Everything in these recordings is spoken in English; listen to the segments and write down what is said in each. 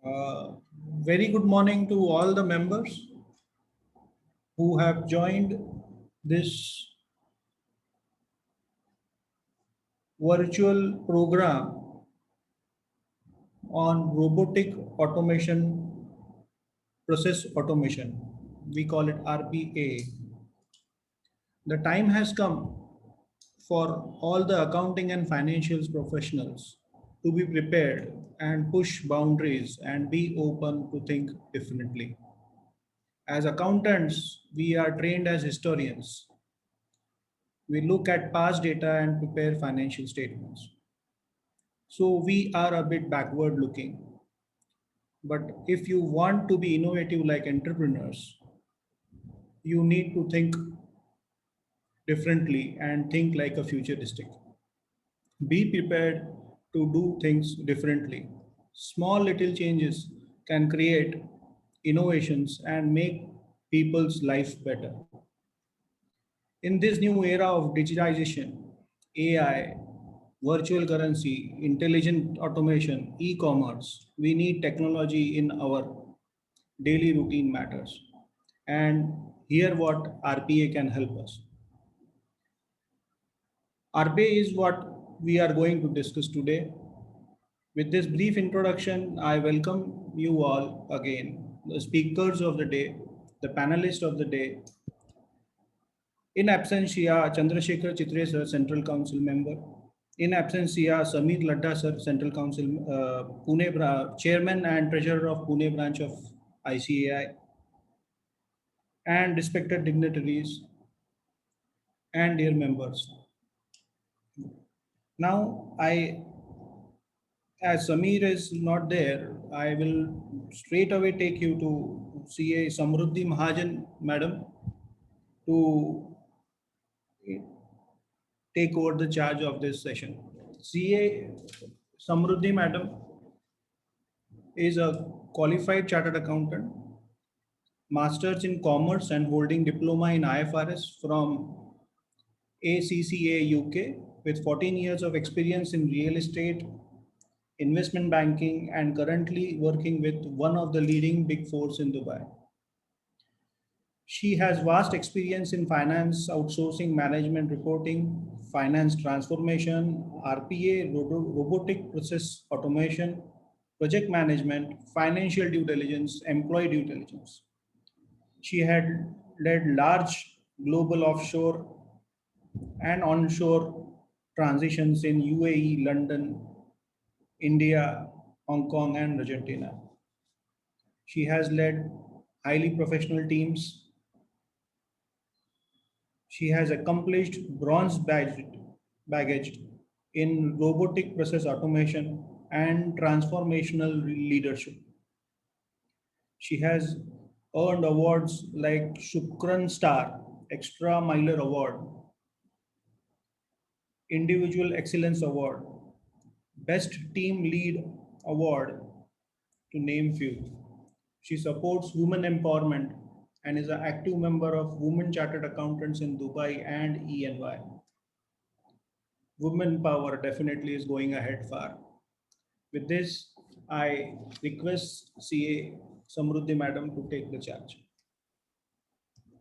Uh, Very good morning to all the members who have joined this virtual program on robotic automation, process automation. We call it RPA. The time has come for all the accounting and financials professionals to be prepared and push boundaries and be open to think differently. As accountants, we are trained as historians. We look at past data and prepare financial statements. So we are a bit backward looking. But if you want to be innovative like entrepreneurs, you need to think differently and think like a futuristic. Be prepared to do things differently. Small little changes can create innovations and make people's life better. In this new era of digitization, AI, virtual currency, intelligent automation, e commerce, we need technology in our daily routine matters. And here, what RPA can help us. RPA is what we are going to discuss today. With this brief introduction, I welcome you all again, the speakers of the day, the panelists of the day. In absentia, Chandrasekhar Chitre sir, Central Council member. In absentia, Samir Ladda sir, Central Council, Chairman and Treasurer of Pune branch of ICAI, and respected dignitaries and dear members. Now, as Samir is not there, I will straight away take you to CA Samruddhi Mahajan, madam, to take over the charge of this session. CA Samruddhi, madam, is a qualified chartered accountant, masters in commerce and holding diploma in IFRS from ACCA UK with 14 years of experience in real estate, investment banking, and currently working with one of the leading big fours in Dubai. She has vast experience in finance, outsourcing, management reporting, finance transformation, RPA, robotic process automation, project management, financial due diligence, employee due diligence. She had led large global offshore and onshore transitions in UAE, London, India, Hong Kong, and Argentina. She has led highly professional teams. She has accomplished bronze baggage in robotic process automation and transformational leadership. She has earned awards like Shukran Star, Extra Miler Award, Individual Excellence Award, Best Team Lead Award, to name few. She supports women empowerment and is an active member of Women Chartered Accountants in Dubai and ENY. Women power definitely is going ahead far. With this, I request CA Samruddhi madam to take the charge.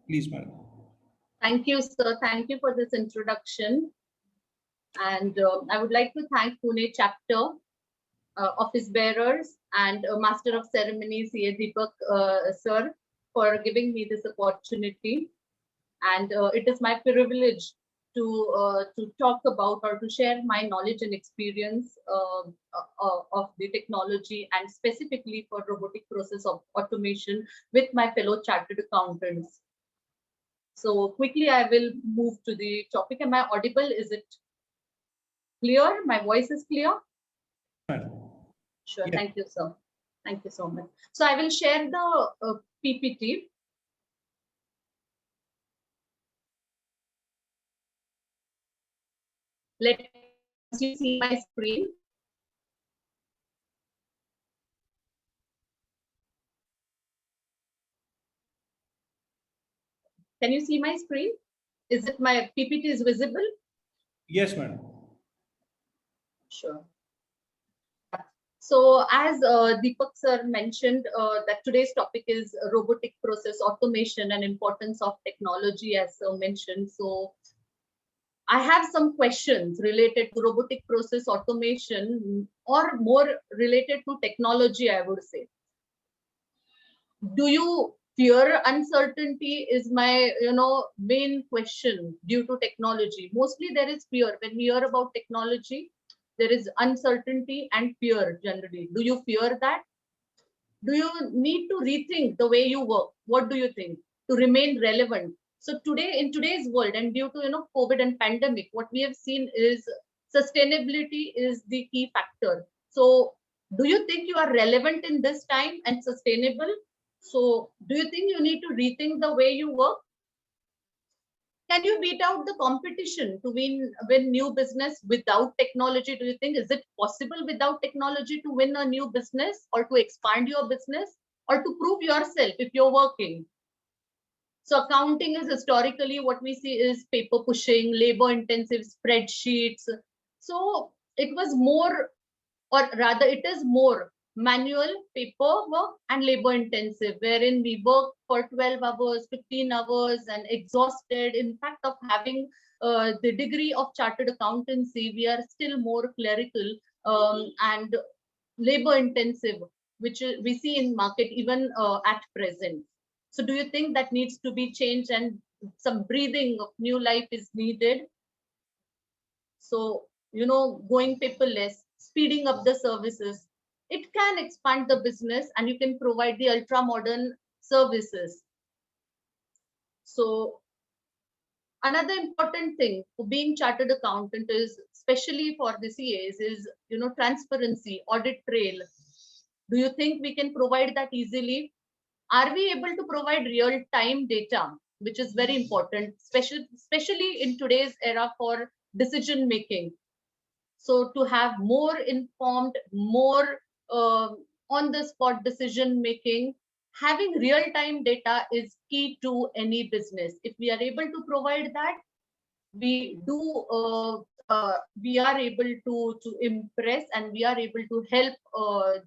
Please, madam. Thank you, sir. Thank you for this introduction. And I would like to thank Pune chapter, office bearers, and Master of Ceremonies, CA Deepak sir, for giving me this opportunity. And it is my privilege to talk about or to share my knowledge and experience of the technology, and specifically for robotic process of automation with my fellow chartered accountants. So quickly, I will move to the topic. Am I audible? Is it clear? My voice is clear? Sure. Yeah. Thank you, sir. Thank you so much. So I will share the PPT. Let me see my screen. Can you see my screen? Is it my PPT is visible? Yes, madam. Sure. So as Deepak sir mentioned, that today's topic is robotic process automation and importance of technology, as sir mentioned. So I have some questions related to robotic process automation, or more related to technology, I would say. Do you fear uncertainty is my main question due to technology. Mostly there is fear. When we hear about technology, there is uncertainty and fear generally. Do you fear that? Do you need to rethink the way you work? What do you think to remain relevant? So today, in today's world, and due to COVID and pandemic, what we have seen is sustainability is the key factor. So do you think you are relevant in this time and sustainable? So do you think you need to rethink the way you work? Can you beat out the competition to win new business without technology? Do you think, is it possible without technology to win a new business or to expand your business or to prove yourself if you're working? So accounting is historically what we see is paper pushing, labor intensive spreadsheets. So it was more, or rather it is more manual paperwork and labor intensive, wherein we work for 12 hours, 15 hours and exhausted. In fact, of having the degree of chartered accountancy, we are still more clerical and labor intensive, which we see in market even at present. So do you think that needs to be changed and some breathing of new life is needed? So, going paperless, speeding up the services, it can expand the business and you can provide the ultra modern services. So another important thing for being chartered accountant is, especially for the CAs, is transparency, audit trail. Do you think we can provide that easily? Are we able to provide real time data, which is very important, especially in today's era for decision making? So to have more informed, more on the spot decision making, having real time data is key to any business. If we are able to provide that, we do we are able to impress, and we are able to help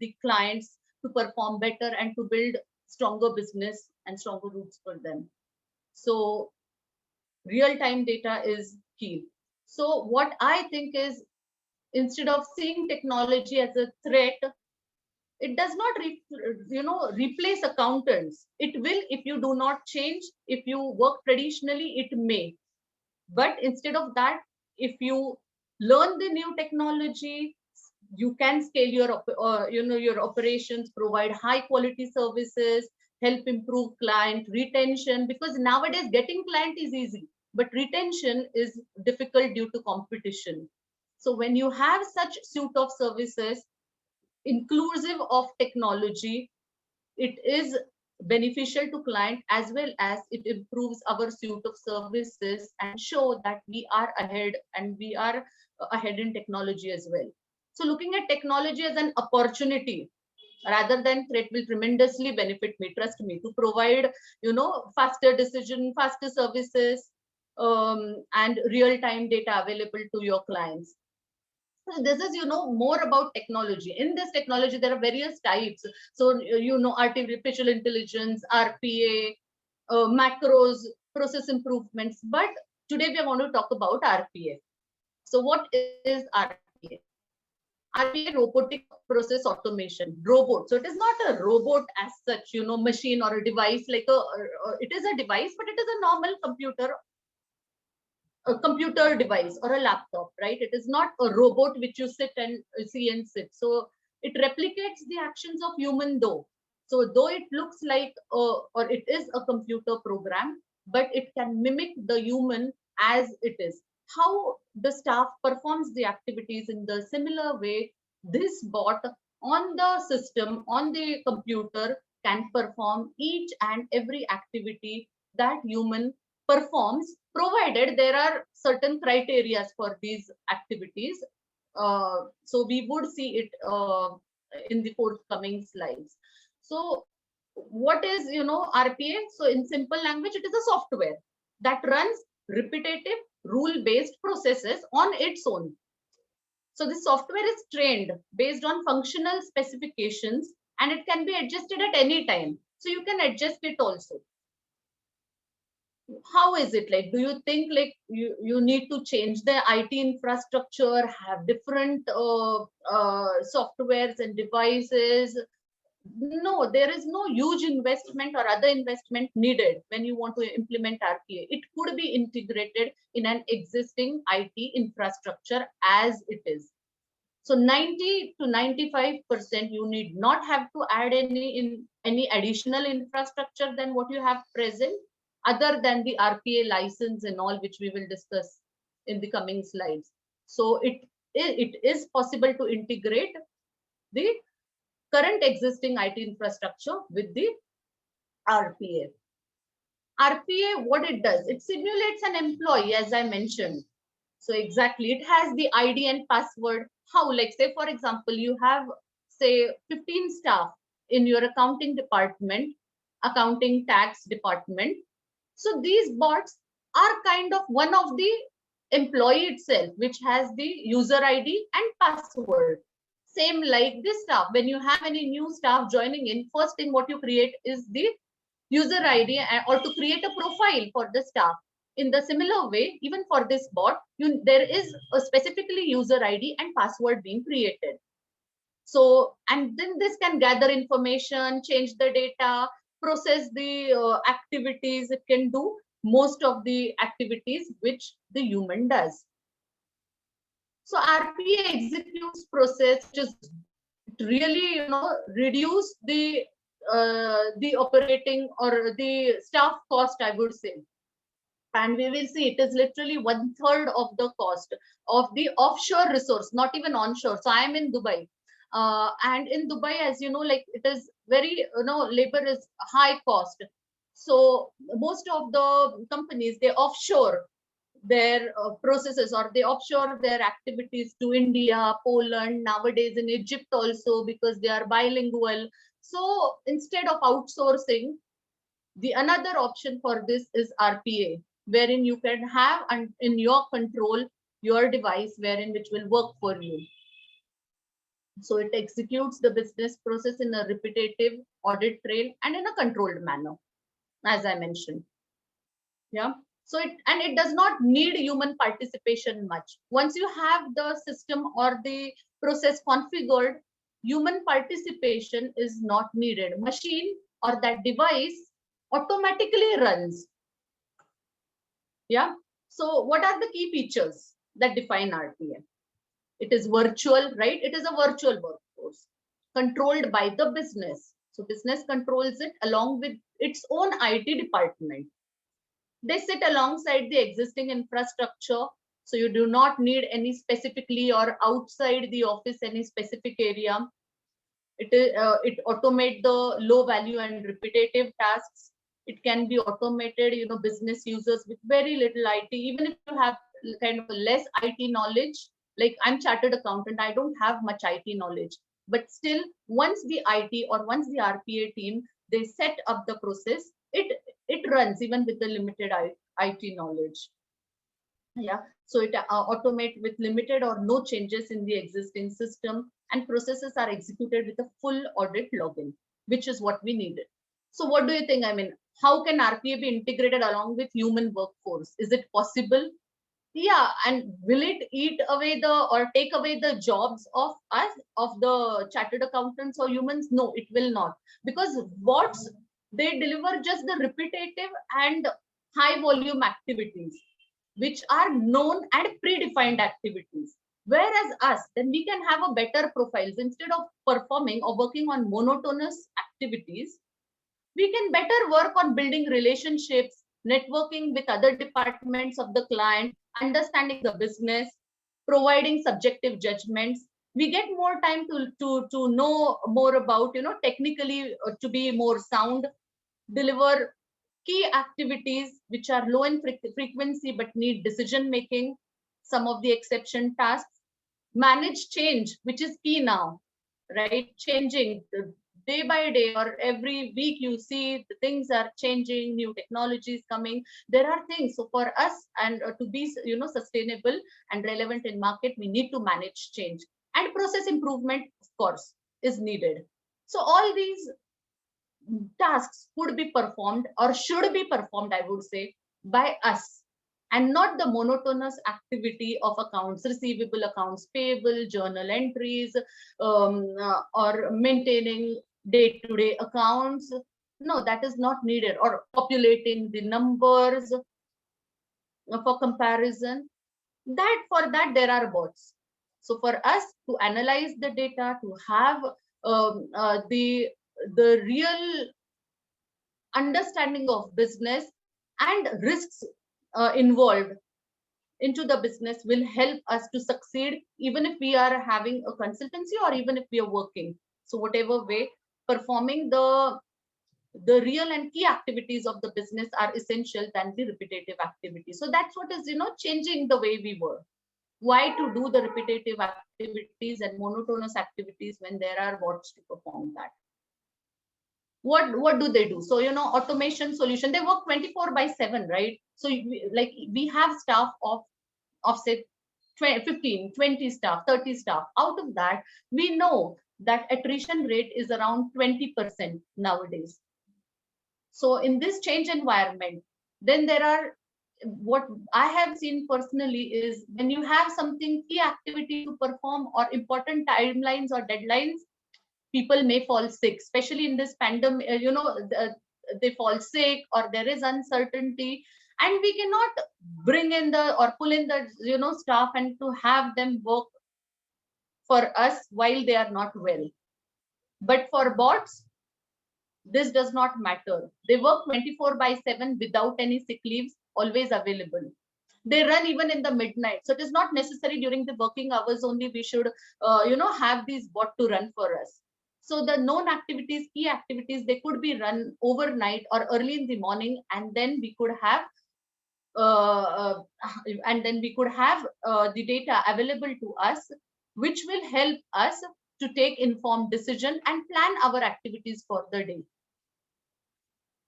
the clients to perform better and to build stronger business and stronger roots for them. So real time data is key. So what I think is, instead of seeing technology as a threat, it does not replace accountants. It will, if you do not change. If you work traditionally, it may. But instead of that, if you learn the new technology, you can scale your operations, provide high quality services, help improve client retention, because nowadays getting client is easy, but retention is difficult due to competition. So when you have such suite of services inclusive of technology, it is beneficial to client as well as it improves our suite of services and show that we are ahead, and we are ahead in technology as well. So looking at technology as an opportunity rather than threat will tremendously benefit me, trust me, to provide faster decision, faster services, and real time data available to your clients. So this is more about technology. In this technology there are various types. So artificial intelligence, RPA, macros, process improvements. But today we are going to talk about RPA. So what is RPA? RPA, robotic process automation, robot. So it is not a robot as such, machine or a device like it is a device, but it is a normal computer, a computer device or a laptop, right? It is not a robot which you sit and see and sit. So it replicates the actions of human though. So though it looks like or it is a computer program, but it can mimic the human as it is. How the staff performs the activities in the similar way, this bot on the system, on the computer, can perform each and every activity that human performs, provided there are certain criteria for these activities. So we would see it in the forthcoming slides. So what is RPA? So in simple language, it is a software that runs repetitive rule-based processes on its own. So the software is trained based on functional specifications and it can be adjusted at any time. So you can adjust it also. How is it like? Do you think like you need to change the IT infrastructure, have different softwares and devices? No, there is no huge investment or other investment needed when you want to implement RPA. It could be integrated in an existing IT infrastructure as it is. So 90 to 95%, you need not have to add any additional infrastructure than what you have present, other than the RPA license and all, which we will discuss in the coming slides. So it is possible to integrate the current existing IT infrastructure with the RPA. RPA, what it does, it simulates an employee, as I mentioned. So exactly, it has the ID and password. How, like say, for example, you have say 15 staff in your accounting department, accounting tax department. So these bots are kind of one of the employee itself, which has the user ID and password. Same like this staff, when you have any new staff joining in, first thing what you create is the user ID or to create a profile for the staff. In the similar way, even for this bot, there is a specifically user ID and password being created. So, and then this can gather information, change the data, process the activities. It can do most of the activities which the human does. So RPA executes process, just really, reduce the operating or the staff cost, I would say. And we will see it is literally 1/3 of the cost of the offshore resource, not even onshore. So I am in Dubai. And in Dubai, as you know, like it is very, labor is high cost. So most of the companies, they offshore their processes or they offshore their activities to India, Poland, nowadays in Egypt also, because they are bilingual. So instead of outsourcing, the another option for this is RPA, wherein you can have in your control your device, wherein which will work for you. So it executes the business process in a repetitive audit trail and in a controlled manner, as I mentioned. Yeah. So it does not need human participation much. Once you have the system or the process configured, human participation is not needed. Machine or that device automatically runs. Yeah. So what are the key features that define RPA? It is virtual, right? It is a virtual workforce controlled by the business. So business controls it along with its own IT department. They sit alongside the existing infrastructure. So you do not need any specifically or outside the office, any specific area. It automate the low value and repetitive tasks. It can be automated, business users with very little IT, even if you have kind of less IT knowledge. Like I'm chartered accountant, I don't have much IT knowledge, but still once the IT or once the RPA team, they set up the process, it runs even with the limited IT knowledge. Yeah, so it automate with limited or no changes in the existing system, and processes are executed with a full audit login, which is what we needed. So what do you think? I mean, how can RPA be integrated along with human workforce? Is it possible? Yeah, and will it eat away or take away the jobs of us, of the chartered accountants or humans? No, it will not, because bots, they deliver just the repetitive and high volume activities, which are known and predefined activities. Whereas us, then we can have a better profiles. Instead of performing or working on monotonous activities, we can better work on building relationships, networking with other departments of the client, understanding the business, providing subjective judgments. We get more time to know more about, technically to be more sound, deliver key activities which are low in frequency but need decision making, some of the exception tasks, manage change, which is key now, right? Changing, day by day or every week you see the things are changing, new technologies coming. There are things. So for us and to be sustainable and relevant in market, we need to manage change, and process improvement, of course, is needed. So all these tasks could be performed or should be performed, I would say, by us, and not the monotonous activity of accounts receivable, accounts payable, journal entries, or maintaining day-to-day accounts. No, that is not needed. Or populating the numbers for comparison. For that there are bots. So for us to analyze the data, to have the real understanding of business and risks involved into the business will help us to succeed, even if we are having a consultancy or even if we are working. So whatever way, performing the real and key activities of the business are essential than the repetitive activities. So that's what is changing the way we work. Why to do the repetitive activities and monotonous activities when there are bots to perform that? What do they do? So automation solution, they work 24/7, right? So we have staff of say 15, 20 staff, 30 staff. Out of that, we know that attrition rate is around 20% nowadays. So in this change environment, then there are, what I have seen personally is, when you have something key activity to perform or important timelines or deadlines, people may fall sick, especially in this pandemic. They fall sick or there is uncertainty, and we cannot bring in the or pull in the staff and to have them work for us while they are not well. But for bots, this does not matter. They work 24/7 without any sick leaves, always available. They run even in the midnight. So it is not necessary during the working hours only we should have these bot to run for us. So the known activities, key activities, they could be run overnight or early in the morning, and then we could have the data available to us, which will help us to take informed decision and plan our activities for the day.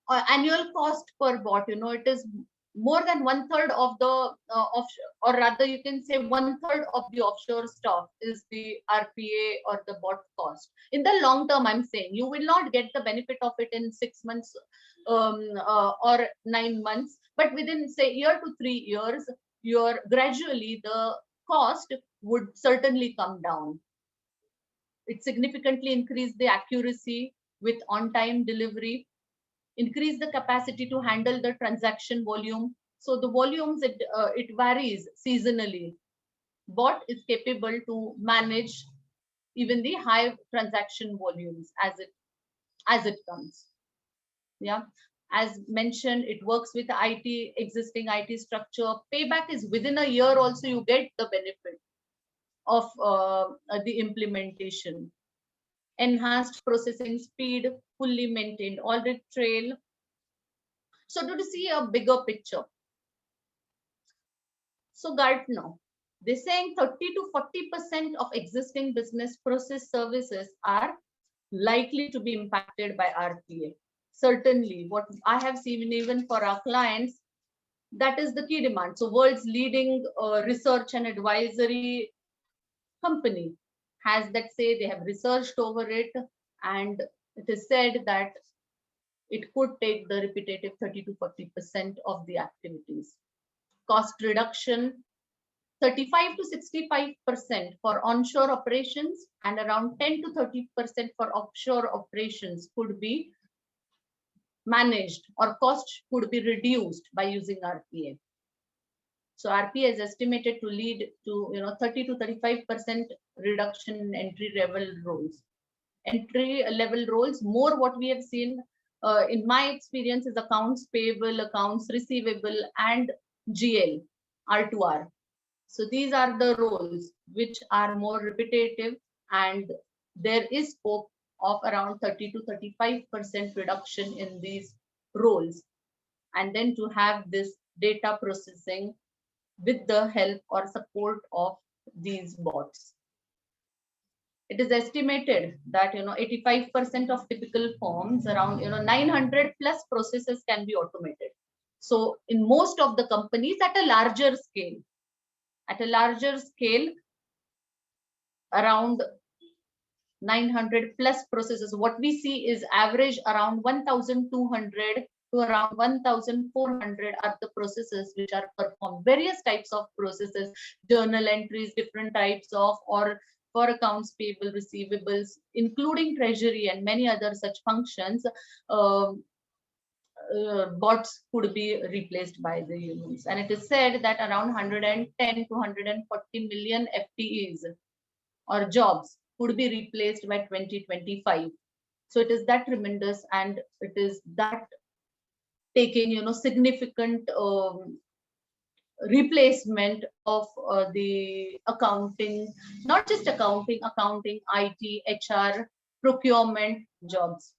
Annual cost per bot, it is more than 1/3 of the offshore, or rather you can say 1/3 of the offshore staff is the RPA or the bot cost. In the long term, I'm saying you will not get the benefit of it in 6 months or 9 months, but within say year to 3 years, gradually the cost would certainly come down. It significantly increased the accuracy with on-time delivery, increase the capacity to handle the transaction volume. So the volumes, it varies seasonally. Bot is capable to manage even the high transaction volumes as it comes. Yeah, as mentioned, it works with existing IT structure. Payback is within a year. Also, you get the benefit of the implementation. Enhanced processing speed, fully maintained audit trail. So to see a bigger picture, so Gartner, they're saying 30 to 40% of existing business process services are likely to be impacted by RPA. Certainly, what I have seen even for our clients, that is the key demand. So world's leading research and advisory company has that say they have researched over it, and it is said that it could take the repetitive 30 to 40% of the activities. Cost reduction, 35 to 65% for onshore operations and around 10 to 30% for offshore operations could be managed, or cost could be reduced by using RPA. So RPA is estimated to lead to 30 to 35% reduction in entry level roles. Entry level roles, more what we have seen in my experience is accounts payable, accounts receivable, and GL, R2R. So these are the roles which are more repetitive, and there is scope of around 30 to 35% reduction in these roles. And then to have this data processing with the help or support of these bots. it is estimated that 85% of typical firms, around 900 plus processes can be automated. So in most of the companies at a larger scale, around 900 plus processes, what we see is average around 1,200 to around 1,400 are the processes which are performed. Various types of processes, journal entries, different types of, or for accounts payable, receivables, including treasury and many other such functions. Bots could be replaced by the humans, and it is said that around 110 to 140 million FTEs or jobs could be replaced by 2025. So it is that tremendous, and it is that taking significant replacement of the accounting, not just accounting, IT, HR, procurement jobs.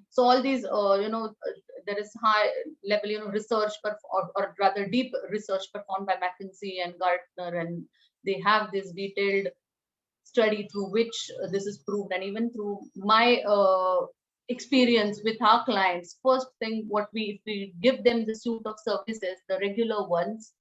So all these there is high level research or rather deep research performed by McKinsey and Gartner, and they have this detailed study through which this is proved. And even through my experience with our clients, first thing, if we give them the suite of services, the regular ones,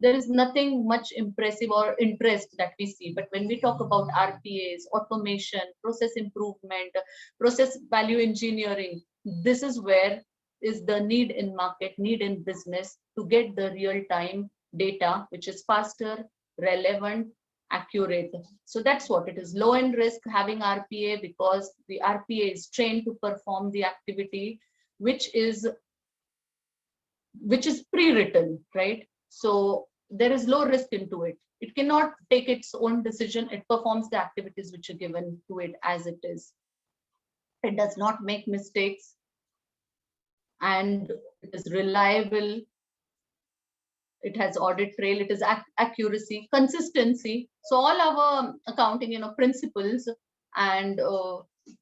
there is nothing much impressive or interest that we see. But when we talk about RPAs, automation, process improvement, process value engineering, this is where is the need in market, need in business to get the real-time data, which is faster, relevant, accurate. So that's what it is. Low end risk having RPA, because the RPA is trained to perform the activity which is pre-written, right? So there is low risk into it. It cannot take its own decision. It performs the activities which are given to it as it is. It does not make mistakes, and it is reliable. It has audit trail, it is accuracy, consistency. So all our accounting principles and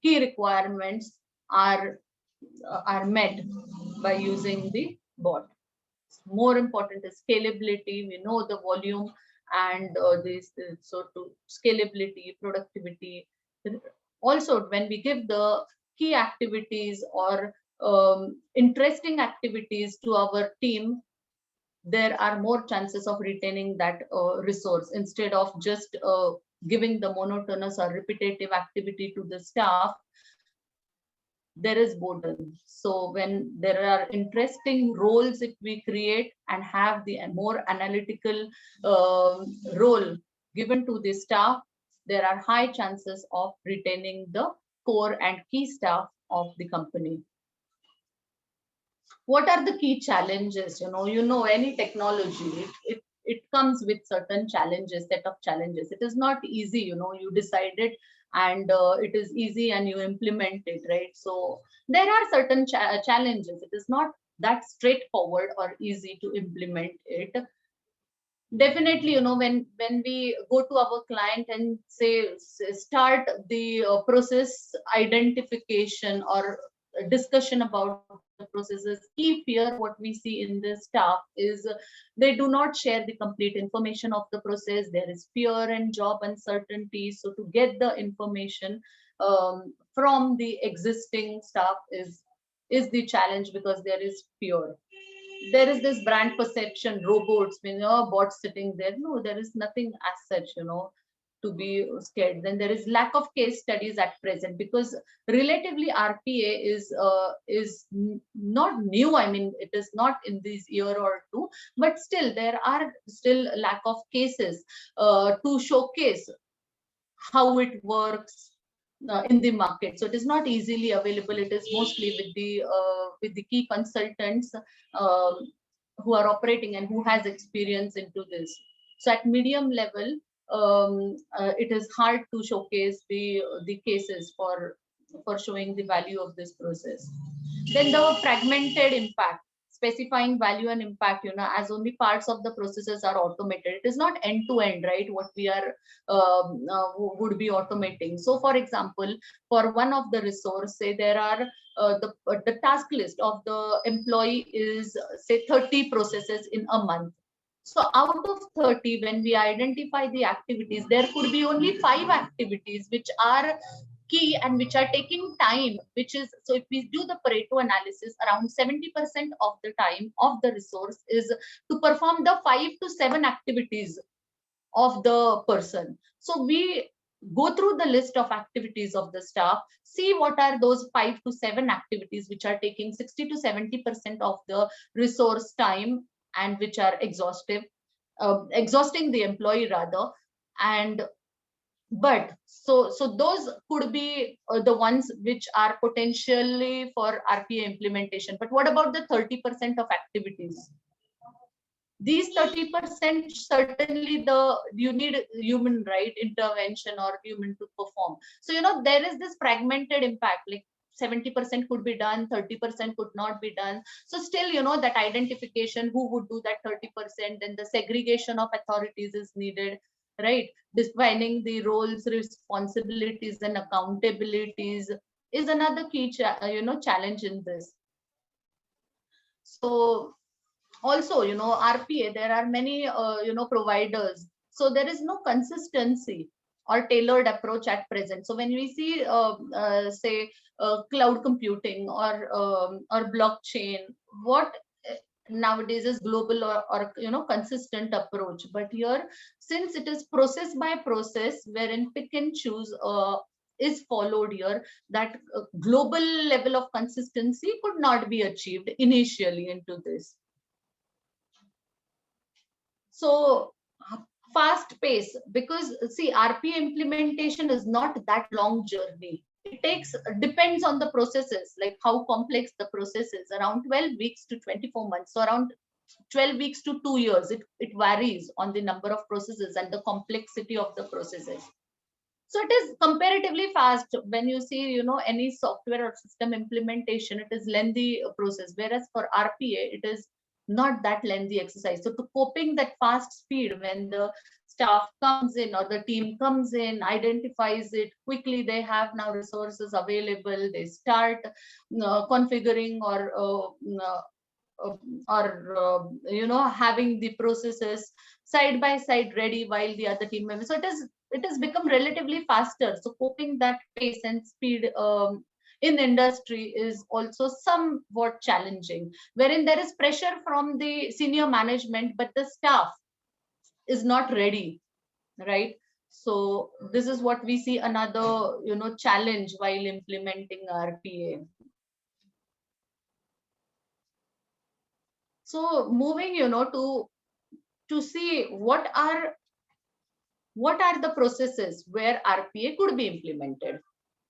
key requirements are met by using the bot. More important is scalability. We know the volume and so to scalability, productivity. Also, when we give the key activities or interesting activities to our team, there are more chances of retaining that resource, instead of just giving the monotonous or repetitive activity to the staff. There is boredom. So when there are interesting roles that we create and have the more analytical role given to the staff, there are high chances of retaining the core and key staff of the company. What are the key challenges? Any technology, it comes with certain challenges, set of challenges. It is not easy, you decide it and it is easy and you implement it, right? So there are certain challenges. It is not that straightforward or easy to implement it. Definitely, when we go to our client and say start the process identification or discussion about the processes, key fear what we see in the staff is they do not share the complete information of the process. There is fear and job uncertainty. So to get the information from the existing staff is the challenge, because there is fear. There is this brand perception, robots, bots sitting there. No, there is nothing as such, to be scared. Then there is lack of case studies at present, because relatively RPA is not new. I mean, it is not in this year or two, but still there are still lack of cases to showcase how it works in the market. So it is not easily available. It is mostly with the key consultants who are operating and who has experience into this. So at medium level, it is hard to showcase the cases for showing the value of this process. Then the fragmented impact, specifying value and impact, as only parts of the processes are automated. It is not end to end, right? What we are would be automating. So for example, for one of the resource, say there are the task list of the employee is say 30 processes in a month. So out of 30, when we identify the activities, there could be only 5 activities which are key and which are taking time, which is, so if we do the Pareto analysis, around 70% of the time of the resource is to perform the 5 to 7 activities of the person. So we go through the list of activities of the staff, see what are those 5 to 7 activities which are taking 60 to 70% of the resource time and which are exhausting the employee rather. And but so those could be the ones which are potentially for RPA implementation. But what about the 30% of activities? These 30%, certainly you need human intervention or human to perform. So there is this fragmented impact, like 70% could be done, 30% could not be done. So still that identification, who would do that 30%, then the segregation of authorities is needed, right? Defining the roles, responsibilities and accountabilities is another key challenge in this. So also RPA, there are many providers, so there is no consistency or tailored approach at present. So when we see say cloud computing or blockchain, what nowadays is global or consistent approach. But here, since it is process by process wherein pick and choose is followed here, that global level of consistency could not be achieved initially into this. So fast pace, because see, RPA implementation is not that long journey. It depends on the processes, like how complex the process is, around 12 weeks to 24 months. So around 12 weeks to 2 years, it varies on the number of processes and the complexity of the processes. So it is comparatively fast. When you see, any software or system implementation, it is lengthy process. Whereas for RPA, it is not that lengthy exercise. So to coping that fast speed, when the staff comes in or the team comes in, identifies it quickly, they have now resources available, they start configuring or having the processes side by side ready while the other team members. So it has become relatively faster. So coping that pace and speed in industry is also somewhat challenging, wherein there is pressure from the senior management, but the staff is not ready, right? So this is what we see, another challenge while implementing RPA. So moving to see what are the processes where RPA could be implemented.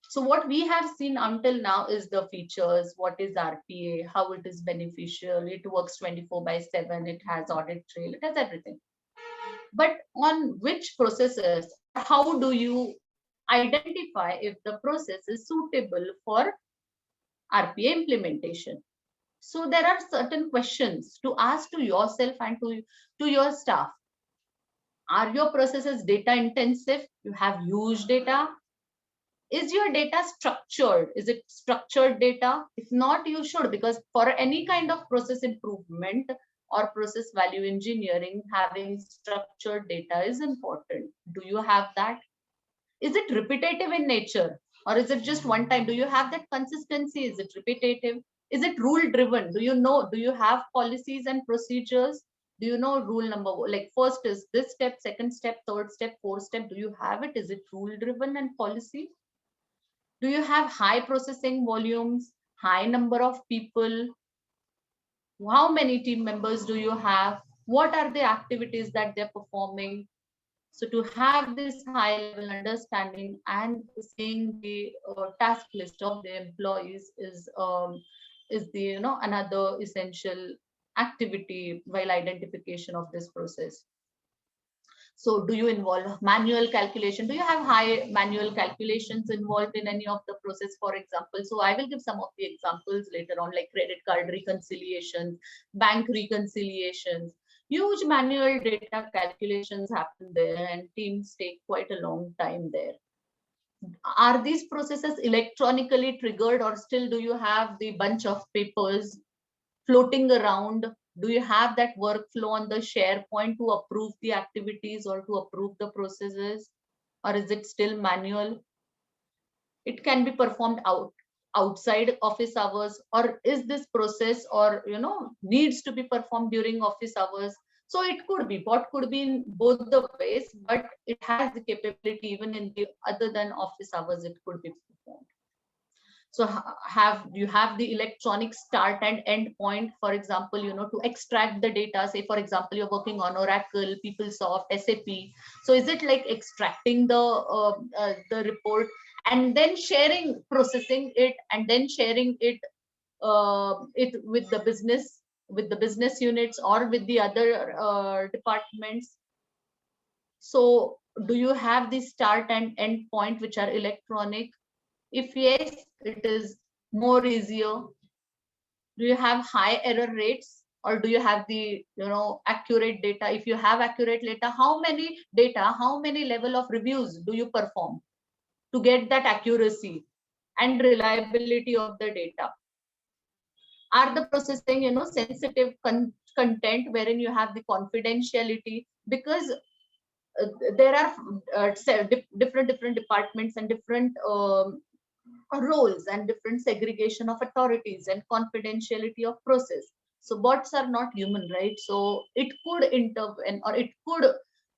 So what we have seen until now is the features, what is RPA, how it is beneficial, it works 24/7, it has audit trail, it has everything. But on which processes, how do you identify if the process is suitable for RPA implementation? So there are certain questions to ask to yourself and to your staff. Are your processes data intensive? You have huge data. Is your data structured? Is it structured data? If not, you should, because for any kind of process improvement or process value engineering, having structured data is important. Do you have that? Is it repetitive in nature, or is it just one time? Do you have that consistency? Is it repetitive? Is it rule driven? Do you have policies and procedures? Do you know rule number, like first is this step, second step, third step, fourth step? Do you have it? Is it rule driven and policy? Do you have high processing volumes, high number of people? How many team members do you have? What are the activities that they're performing? So to have this high level understanding and seeing the task list of the employees is the another essential activity while identification of this process. So do you involve manual calculation? Do you have high manual calculations involved in any of the process, for example? So I will give some of the examples later on, like credit card reconciliations, bank reconciliations. Huge manual data calculations happen there and teams take quite a long time there. Are these processes electronically triggered, or still do you have the bunch of papers floating around Do you have that workflow on the SharePoint to approve the activities or to approve the processes? Or is it still manual? It can be performed outside office hours, or is this process or needs to be performed during office hours? So it could be, bot could be in both the ways, but it has the capability even in the other than office hours, it could be performed. So you have the electronic start and end point, for example, to extract the data. Say, for example, you're working on Oracle, PeopleSoft, SAP. So is it like extracting the report and then processing it, and then sharing it with the business units or with the other departments? So do you have the start and end point which are electronic? If yes, it is more easier. Do you have high error rates, or do you have the accurate data? If you have accurate data, how many level of reviews do you perform to get that accuracy and reliability of the data? Are the processing sensitive content wherein you have the confidentiality? Because there are different departments and different roles and different segregation of authorities and confidentiality of process. So bots are not human, right? So it could intervene, or it could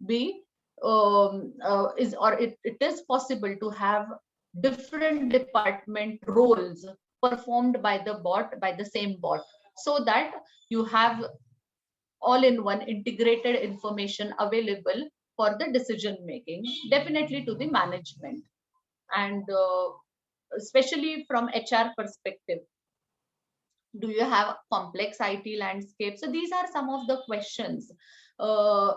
be it is possible to have different department roles performed by the same bot, so that you have all in one integrated information available for the decision making, definitely to the management. And especially from HR perspective, do you have complex IT landscape? So these are some of the questions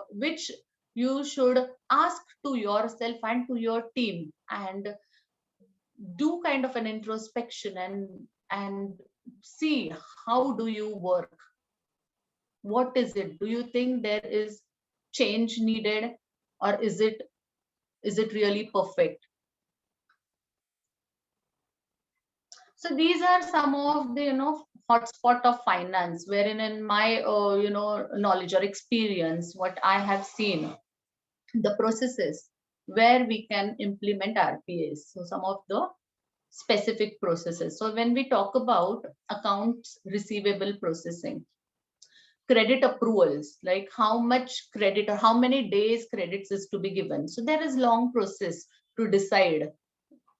which you should ask to yourself and to your team, and do kind of an introspection and see how do you work. What is it? Do you think there is change needed, or is it really perfect? So these are some of the hotspot of finance, wherein in my knowledge or experience, what I have seen, the processes where we can implement RPAs. So some of the specific processes. So when we talk about accounts receivable processing, credit approvals, like how much credit or how many days credits is to be given. So there is long process to decide,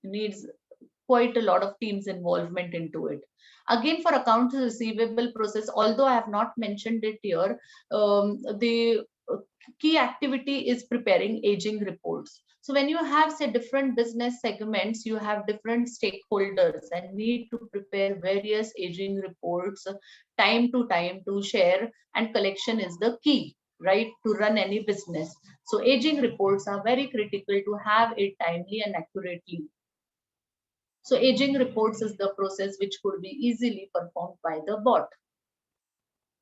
needs quite a lot of teams involvement into it. Again, for accounts receivable process, although I have not mentioned it here, the key activity is preparing aging reports. So when you have, say, different business segments, you have different stakeholders and need to prepare various aging reports time to share, and collection is the key, right, to run any business. So aging reports are very critical to have it timely and accurately. So aging reports is the process which could be easily performed by the bot.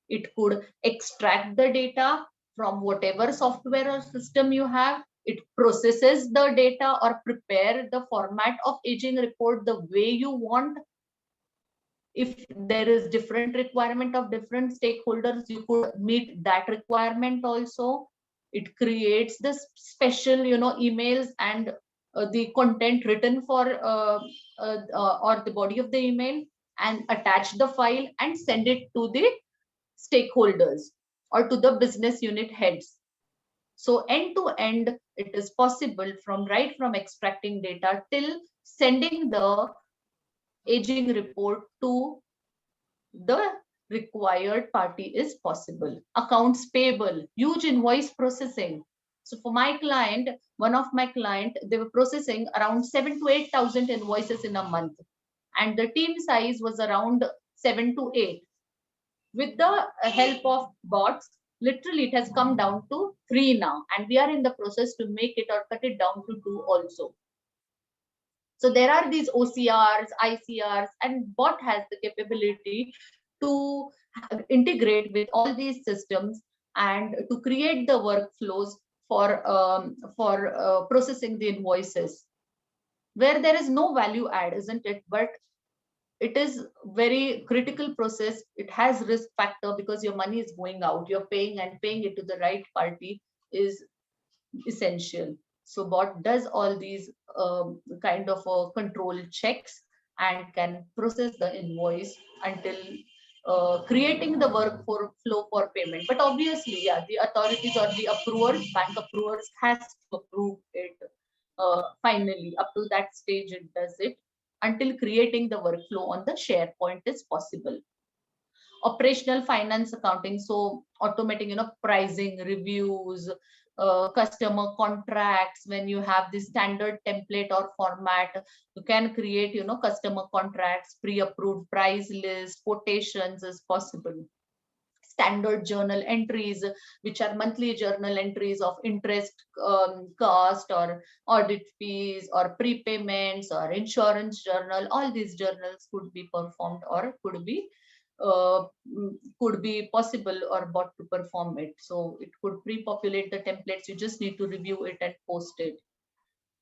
It could extract the data from whatever software or system you have. It processes the data or prepare the format of aging report the way you want. If there is different requirement of different stakeholders, you could meet that requirement also. It creates the special emails and the content written for or the body of the email, and attach the file and send it to the stakeholders or to the business unit heads. So end to end, it is possible from extracting data till sending the aging report to the required party is possible. Accounts payable, huge invoice processing. So for my client, one of my client, they were processing around 7,000 to 8,000 invoices in a month, and the team size was around 7 to 8. With the help of bots, literally it has come down to 3 now, and we are in the process to make it or cut it down to 2 also. So there are these OCRs, ICRs, and bot has the capability to integrate with all these systems and to create the workflows for processing the invoices, where there is no value add, isn't it? But it is very critical process. It has risk factor because your money is going out, you're paying, and paying it to the right party is essential. So bot does all these kind of control checks and can process the invoice until creating the workflow for payment. But obviously, yeah, the authorities or the approvers, bank approvers, has to approve it finally. Up to that stage, it does it until creating the workflow on the SharePoint is possible. Operational finance accounting, so automating, pricing, reviews, customer contracts. When you have the standard template or format, you can create, customer contracts, pre-approved price list, quotations is possible. Standard journal entries, which are monthly journal entries of interest, cost, or audit fees, or prepayments, or insurance journal. All these journals could be performed or could be possible or bot to perform it. So it could pre-populate the templates. You just need to review it and post it.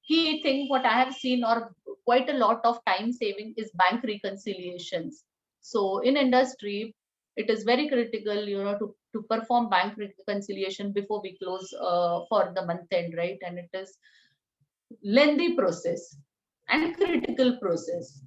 Key thing what I have seen, or quite a lot of time saving, is bank reconciliations. So in industry, it is very critical, to perform bank reconciliation before we close for the month end, right? And it is lengthy process and critical process.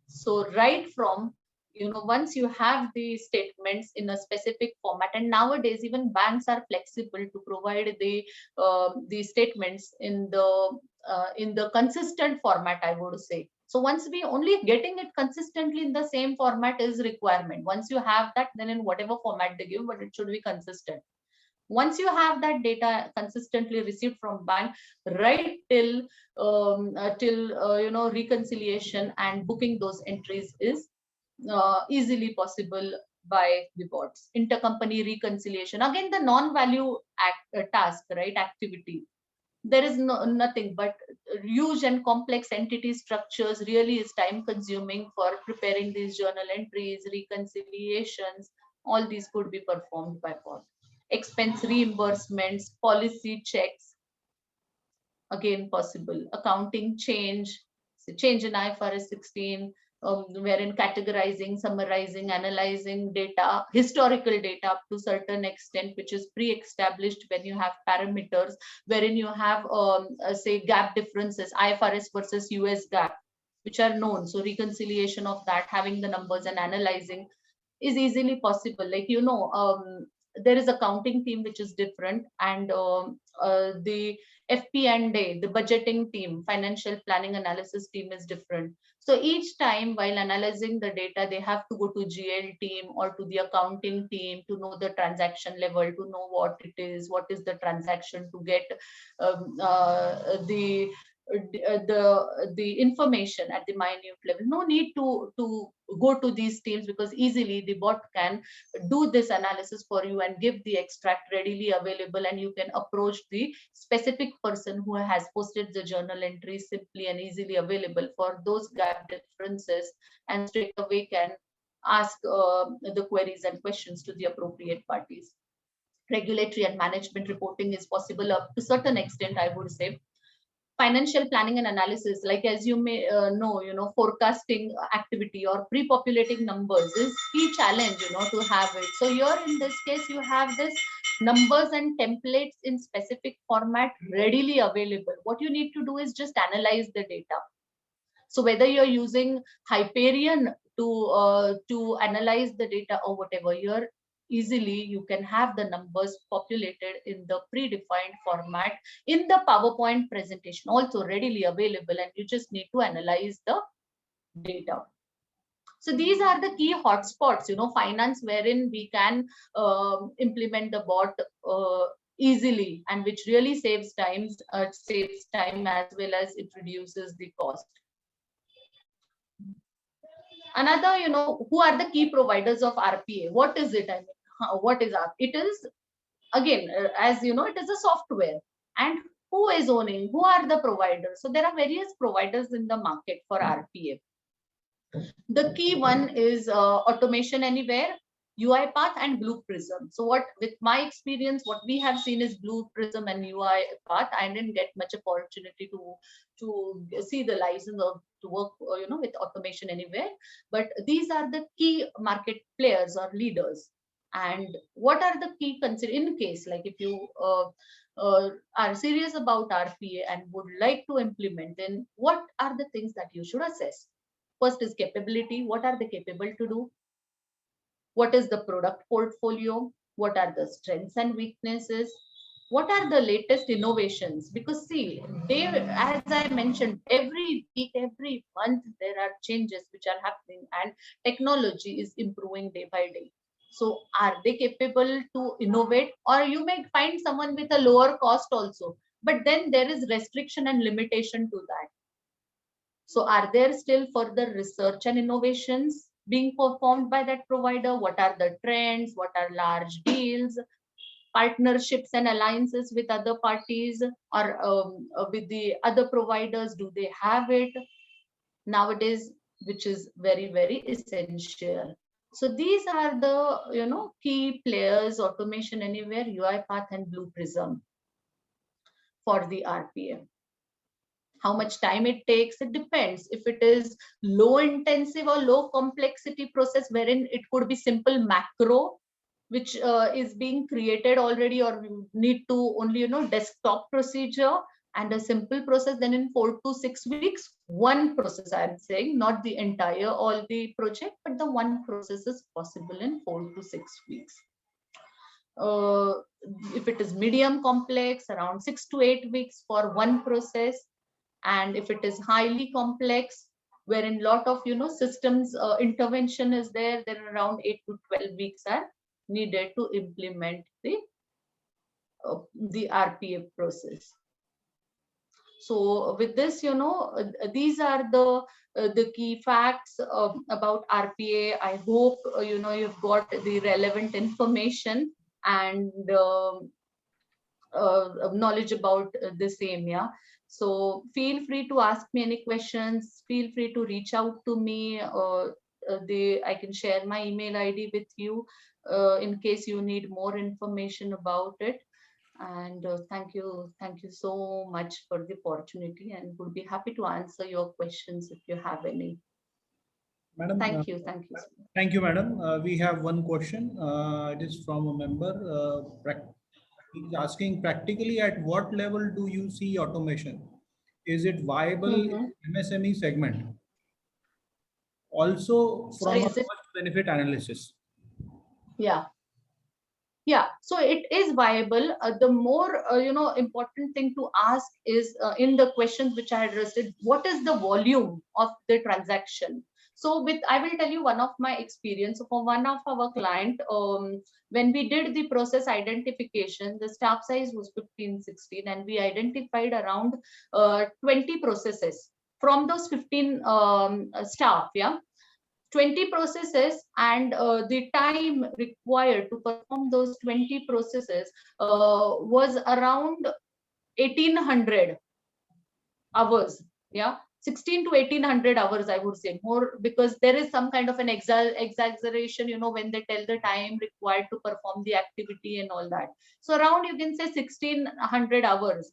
So right from, once you have the statements in a specific format, and nowadays even banks are flexible to provide the statements in the consistent format, I would say. So once we only getting it consistently in the same format is requirement. Once you have that, then in whatever format they give, but it should be consistent. Once you have that data consistently received from bank, right till reconciliation and booking those entries is easily possible by the bots. Intercompany reconciliation, again the non-value task, right, activity. There is nothing but huge and complex entity structures. Really is time consuming for preparing these journal entries, reconciliations. All these could be performed by bot. Expense reimbursements, policy checks, again possible. Accounting change in IFRS 16, wherein categorizing, summarizing, analyzing data, historical data up to certain extent, which is pre-established when you have parameters, wherein you have say gap differences, IFRS versus US gap, which are known. So reconciliation of that, having the numbers and analyzing is easily possible. Like, there is accounting team which is different, and the FP&A, the budgeting team, financial planning analysis team is different. So each time while analyzing the data, they have to go to GL team or to the accounting team to know the transaction level, to know what it is, what is the transaction, to get the information at the minute level. No need to go to these teams, because easily the bot can do this analysis for you and give the extract readily available, and you can approach the specific person who has posted the journal entry simply and easily available for those gap differences, and straight away can ask the queries and questions to the appropriate parties. Regulatory and management reporting is possible up to certain extent, I would say. Financial planning and analysis, like as you may know, forecasting activity or pre-populating numbers is key challenge, to have it. So here in this case, you have this numbers and templates in specific format readily available. What you need to do is just analyze the data. So whether you're using Hyperion to analyze the data or whatever, here easily you can have the numbers populated in the predefined format in the PowerPoint presentation, also readily available, and you just need to analyze the data. So these are the key hotspots, finance, wherein we can implement the bot easily, and which really saves time as well as it reduces the cost. Another, who are the key providers of RPA? What is it? I mean, what is RPA? It is, again, as you know, it is a software. And who is owning? Who are the providers? So there are various providers in the market for RPA. The key one is Automation Anywhere. UiPath and Blue Prism. So what, with my experience, what we have seen is Blue Prism and UiPath. I didn't get much opportunity to see the license or to work, with automation anywhere. But these are the key market players or leaders. And what are the key consider in case, like if you are serious about RPA and would like to implement, then what are the things that you should assess? First is capability. What are they capable to do? What is the product portfolio? What are the strengths and weaknesses? What are the latest innovations? Because see, as I mentioned, every week, every month, there are changes which are happening and technology is improving day by day. So are they capable to innovate? Or you may find someone with a lower cost also, but then there is restriction and limitation to that. So are there still further research and innovations being performed by that provider? What are the trends? What are large deals, partnerships and alliances with other parties or with the other providers? Do they have it nowadays, which is very, very essential? So these are the key players, Automation Anywhere, UiPath and Blue Prism for the RPA. How much time it takes, it depends. If it is low intensive or low complexity process wherein it could be simple macro which is being created already, or you need to only desktop procedure and a simple process, then in 4 to 6 weeks, one process, I'm saying, not the entire all the project, but the one process is possible in 4 to 6 weeks. If it is medium complex, around 6 to 8 weeks for one process. And if it is highly complex, wherein lot of systems intervention is there, then around 8 to 12 weeks are needed to implement the RPA process. So with this, these are the key facts about RPA. I hope you've got the relevant information and knowledge about the same. Yeah. So feel free to ask me any questions. Feel free to reach out to me. I can share my email ID with you in case you need more information about it. And thank you so much for the opportunity, and would be happy to answer your questions if you have any. Madam, Thank you. Thank you, madam. We have one question. It is from a member. He's asking, practically at what level do you see automation? Is it viable in MSME segment? Also from a cost benefit analysis. Yeah, so it is viable. The more important thing to ask is in the questions which I addressed, what is the volume of the transaction? So I will tell you one of my experience. For one of our client, when we did the process identification, the staff size was 15, 16, and we identified around 20 processes from those 15 staff. Yeah. 20 processes, and the time required to perform those 20 processes was around 1800 hours. Yeah, 16 to 1800 hours, I would say, more, because there is some kind of an exaggeration when they tell the time required to perform the activity and all that. So around, you can say, 1600 hours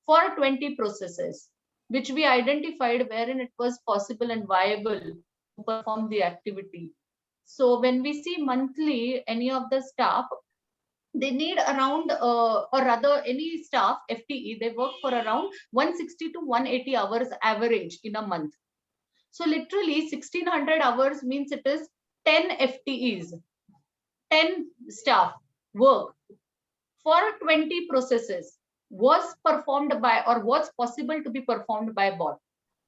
for 20 processes, which we identified wherein it was possible and viable to perform the activity. So when we see monthly, any of the staff, they need around, or rather any staff, FTE, they work for around 160 to 180 hours average in a month. So literally 1600 hours means it is 10 FTEs, 10 staff work for 20 processes was performed by, or was possible to be performed by a bot.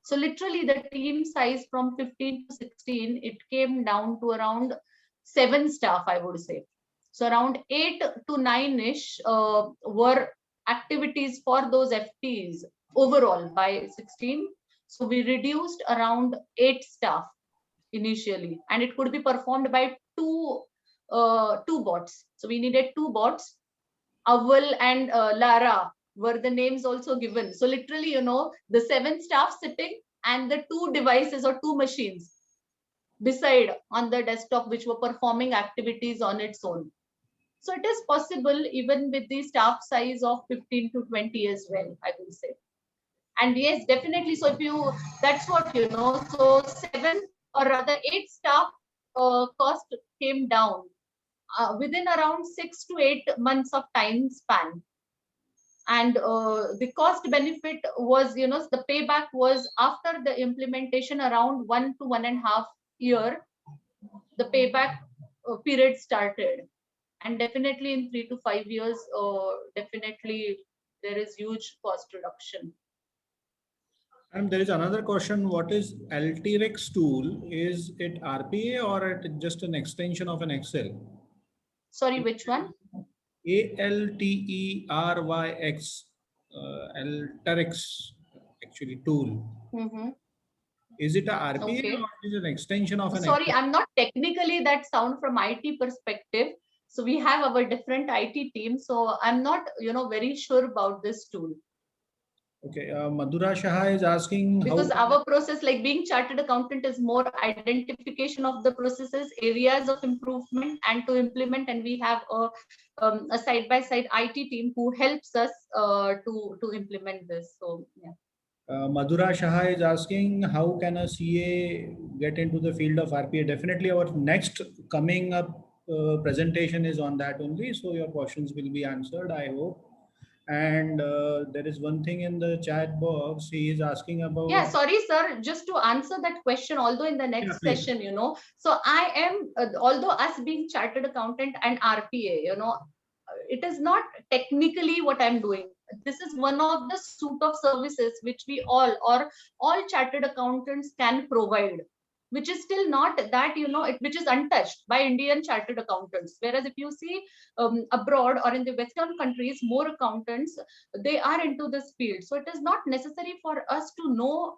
So literally the team size from 15 to 16, it came down to around 7 staff, I would say. So around 8 to 9-ish were activities for those FTEs overall by 16. So we reduced around 8 staff initially, and it could be performed by two bots. So we needed 2 bots. Aval and Lara were the names also given. So literally, the 7 staff sitting and the 2 devices or 2 machines. beside on the desktop which were performing activities on its own. So it is possible even with the staff size of 15 to 20 as well, I will say. And yes, definitely. So if you, that's what, so 7 or rather 8 staff cost came down within around 6 to 8 months of time span. And the cost benefit was, the payback was after the implementation around 1 to 1.5 year, the payback period started. And definitely in 3 to 5 years, definitely there is huge cost reduction. And there is another question. What is Alteryx tool? Is it RPA or it just an extension of an Excel? Sorry, which one? Alteryx, Alteryx actually tool. Is it a RPA Okay. or is it an extension of an Sorry, Excel? I'm not technically that sound from IT perspective. So we have our different IT team. So I'm not, very sure about this tool. Okay, Madhura Shah is asking Because how our process, like being chartered accountant, is more identification of the processes, areas of improvement, and to implement. And we have a side-by-side IT team who helps us to implement this. So yeah. Madhura Shah is asking how can a CA get into the field of RPA? Definitely our next coming up presentation is on that only. So your questions will be answered, I hope. And there is one thing in the chat box. He is asking about. Yeah, sorry, sir. Just to answer that question, although in the next session, so I am, although us being chartered accountant and RPA, it is not technically what I'm doing. This is one of the suite of services which we all chartered accountants can provide, which is still not that, which is untouched by Indian chartered accountants. Whereas if you see abroad or in the Western countries, more accountants, they are into this field. So it is not necessary for us to know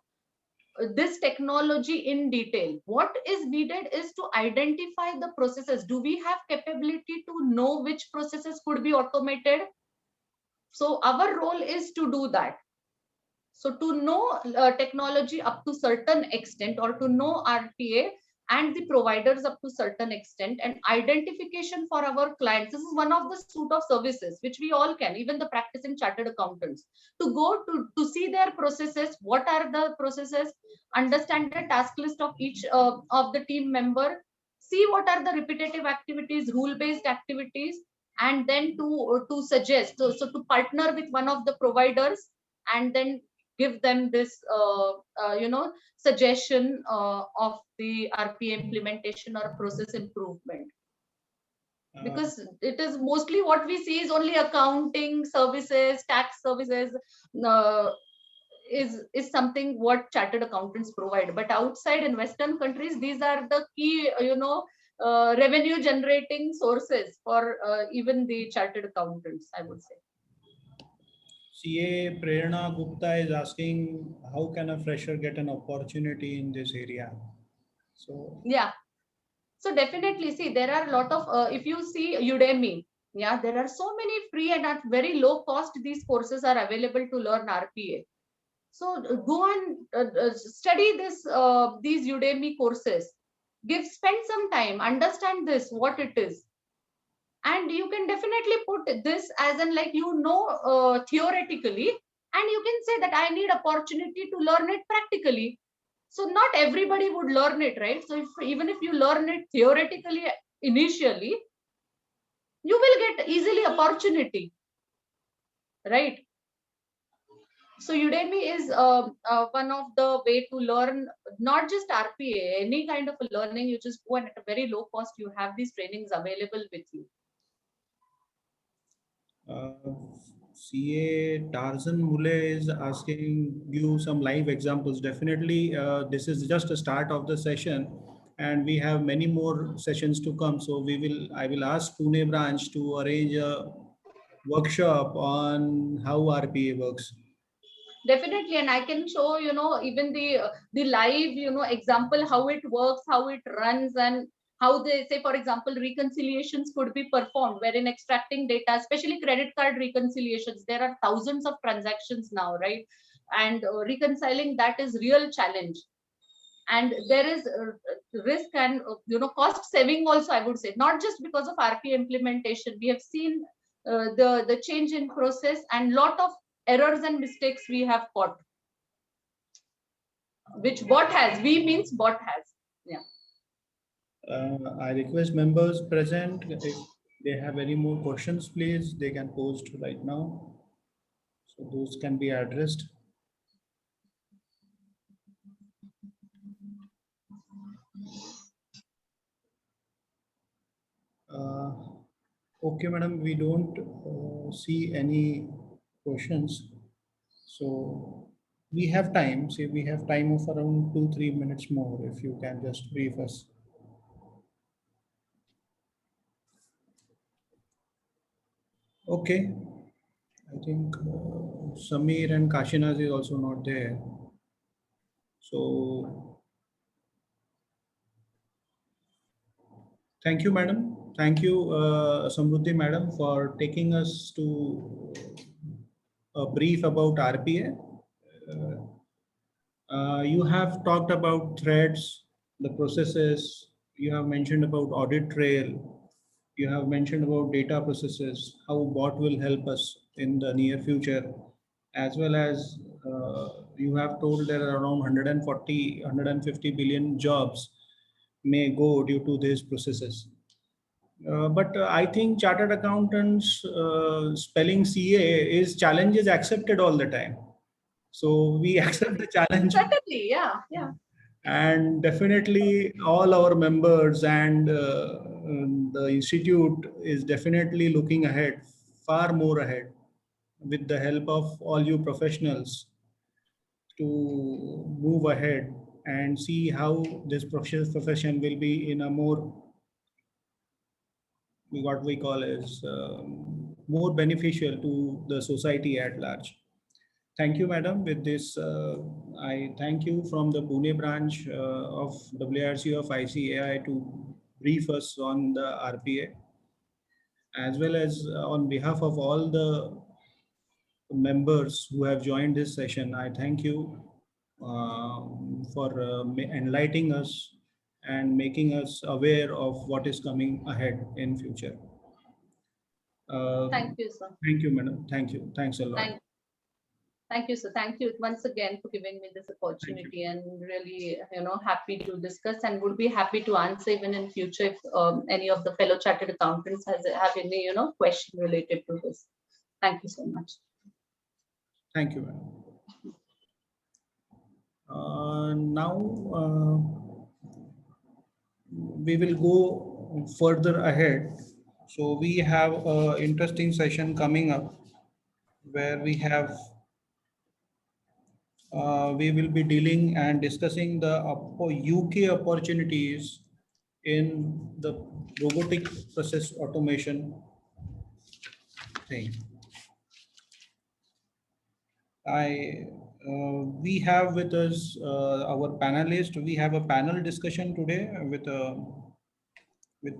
this technology in detail. What is needed is to identify the processes. Do we have capability to know which processes could be automated? So our role is to do that. So to know technology up to certain extent, or to know RPA and the providers up to certain extent, and identification for our clients. This is one of the suite of services which we all can, even the practicing chartered accountants, to go to see their processes, what are the processes, understand the task list of each of the team member, see what are the repetitive activities, rule-based activities, and then to suggest, so to partner with one of the providers, and then give them this suggestion of the RPA implementation or process improvement. Because it is mostly what we see is only accounting services, tax services, is something what chartered accountants provide. But outside in Western countries, these are the key revenue generating sources for even the chartered accountants, I would say. CA Prerna Gupta is asking how can a fresher get an opportunity in this area? So yeah, so definitely, see, there are a lot of if you see Udemy, yeah, there are so many free and at very low cost these courses are available to learn RPA. So go and study these Udemy courses, spend some time, understand this, what it is. And you can definitely put this as in, like, theoretically, and you can say that I need opportunity to learn it practically. So not everybody would learn it, right? So even if you learn it theoretically initially, you will get easily opportunity, right? So Udemy is one of the way to learn not just RPA, any kind of a learning. You just go, and at a very low cost, you have these trainings available with you. CA Tarzan Mule is asking you some live examples. Definitely, this is just a start of the session, and we have many more sessions to come. So I will ask Pune branch to arrange a workshop on how RPA works. Definitely, and I can show, even the live, example, how it works, how it runs, and how they say, for example, reconciliations could be performed, wherein extracting data, especially credit card reconciliations, there are thousands of transactions now, right? And reconciling that is real challenge. And there is risk and cost saving also, I would say, not just because of RPA implementation. We have seen the change in process and lot of errors and mistakes we have caught, which bot has. We means bot has. Yeah. I request members present, if they have any more questions, please, they can post right now. So those can be addressed. Okay, madam, we don't see any questions. So we have time, say we have time of around 2-3 minutes more, if you can just brief us. Okay, I think Samir and Kashinaz is also not there. So thank you, madam. Thank you, Samruddhi madam, for taking us to a brief about RPA. You have talked about threads, the processes, you have mentioned about audit trail, you have mentioned about data processes, how bot will help us in the near future, as well as you have told there are around 140, 150 billion jobs may go due to these processes. But I think chartered accountants spelling CA is challenge is accepted all the time. So we accept the challenge. Certainly, yeah, yeah. And definitely all our members and the institute is definitely looking ahead, far more ahead, with the help of all you professionals to move ahead and see how this profession will be in a more, what we call as more beneficial to the society at large. Thank you, madam. With this, I thank you from the Pune branch of WRC of ICAI to brief us on the RPA, as well as on behalf of all the members who have joined this session. I thank you for enlightening us and making us aware of what is coming ahead in future. Thank you, sir. Thank you, madam. Thank you. Thanks a lot. Thank you, sir. Thank you once again for giving me this opportunity, and really, happy to discuss, and would be happy to answer even in future if any of the fellow chartered accountants have any, question related to this. Thank you so much. Thank you, madam. Now we will go further ahead. So we have an interesting session coming up where we will be dealing and discussing the UK opportunities in the robotic process automation thing. We have with us our panelists. We have a panel discussion today with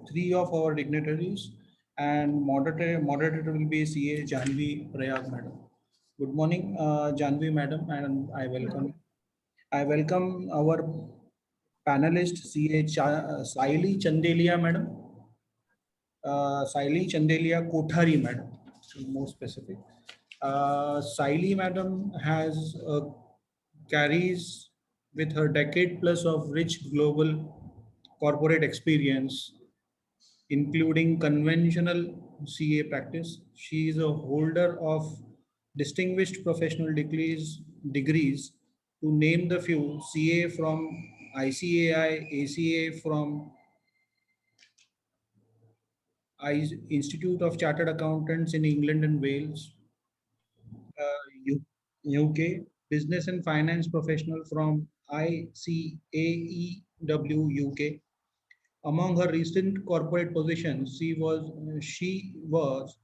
3 of our dignitaries, and moderator will be CA Janvi Prayag madam. Good morning, Janvi madam, and I welcome our panelist CA Saili Chandelia madam, Saili Chandelia Kothari madam, to be more specific. Saili madam carries with her decade plus of rich global corporate experience, including conventional CA practice. She is a holder of distinguished professional degrees, to name the few: CA from ICAI, ACA from Institute of Chartered Accountants in England and Wales, UK, business and finance professional from ICAEW UK. Among her recent corporate positions, she was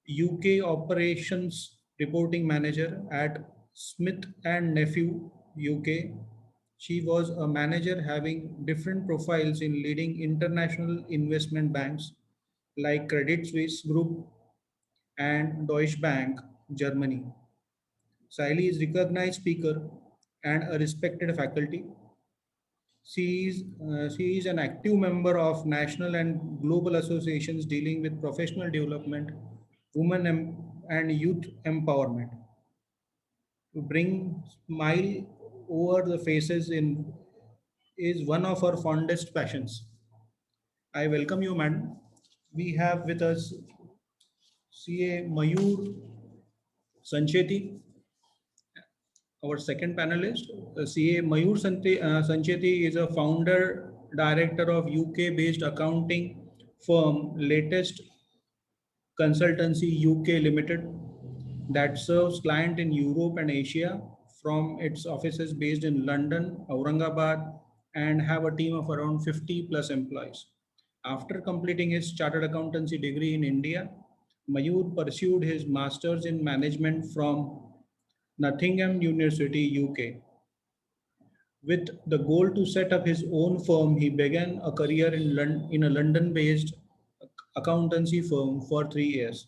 UK operations reporting manager at Smith and Nephew UK. She was a manager having different profiles in leading international investment banks like Credit Suisse Group and Deutsche Bank, Germany. Saili is recognized speaker and a respected faculty. She is an active member of national and global associations dealing with professional development, and youth empowerment. To bring smile over the faces in is one of our fondest passions. I welcome you, madam. We have with us CA Mayur Sancheti, our second panelist. CA Mayur Sancheti is a founder director of UK-based accounting firm Latest Consultancy UK Limited that serves clients in Europe and Asia from its offices based in London, Aurangabad, and have a team of around 50 plus employees. After completing his chartered accountancy degree in India, Mayur pursued his master's in management from Nottingham University, UK. With the goal to set up his own firm, he began a career in a London based accountancy firm for 3 years.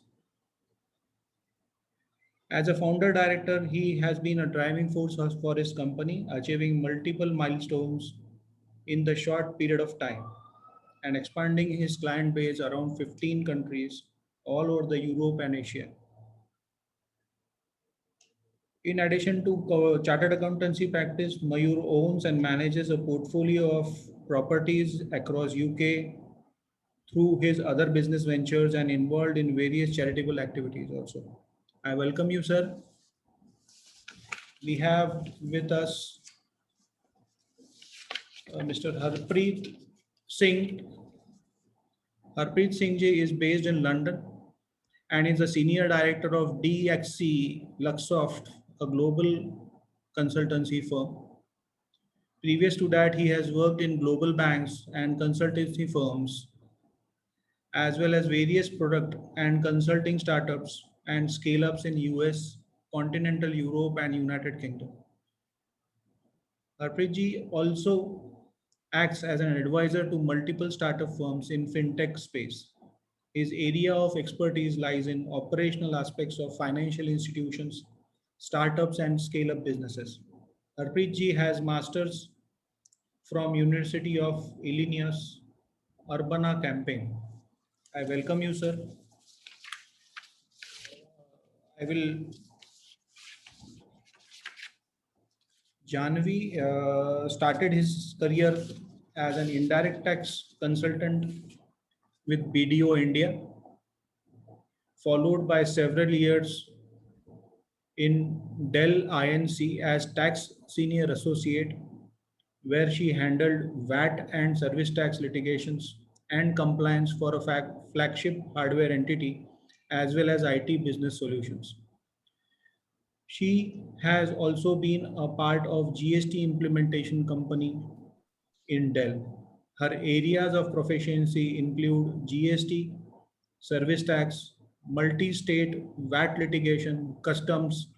As a founder director, he has been a driving force for his company, achieving multiple milestones in the short period of time and expanding his client base around 15 countries all over the Europe and Asia. In addition to chartered accountancy practice, Mayur owns and manages a portfolio of properties across UK through his other business ventures and involved in various charitable activities also. I welcome you, sir. We have with us Mr. Harpreet Singh. Harpreet Singh ji is based in London and is the senior director of DXC Luxoft, a global consultancy firm. Previous to that, he has worked in global banks and consultancy firms, as well as various product and consulting startups and scale-ups in US, continental Europe, and United Kingdom. Harpreet ji also acts as an advisor to multiple startup firms in fintech space. His area of expertise lies in operational aspects of financial institutions, startups, and scale-up businesses. Harpreet ji has masters from University of Illinois Urbana-Champaign. I welcome you, sir. I will. Janvi started his career as an indirect tax consultant with BDO India, followed by several years in Dell INC as tax senior associate, where she handled VAT and service tax litigations and compliance for a flagship hardware entity as well as IT business solutions. She has also been a part of GST implementation company in Dell. Her areas of proficiency include GST, service tax, multi-state VAT litigation, customs,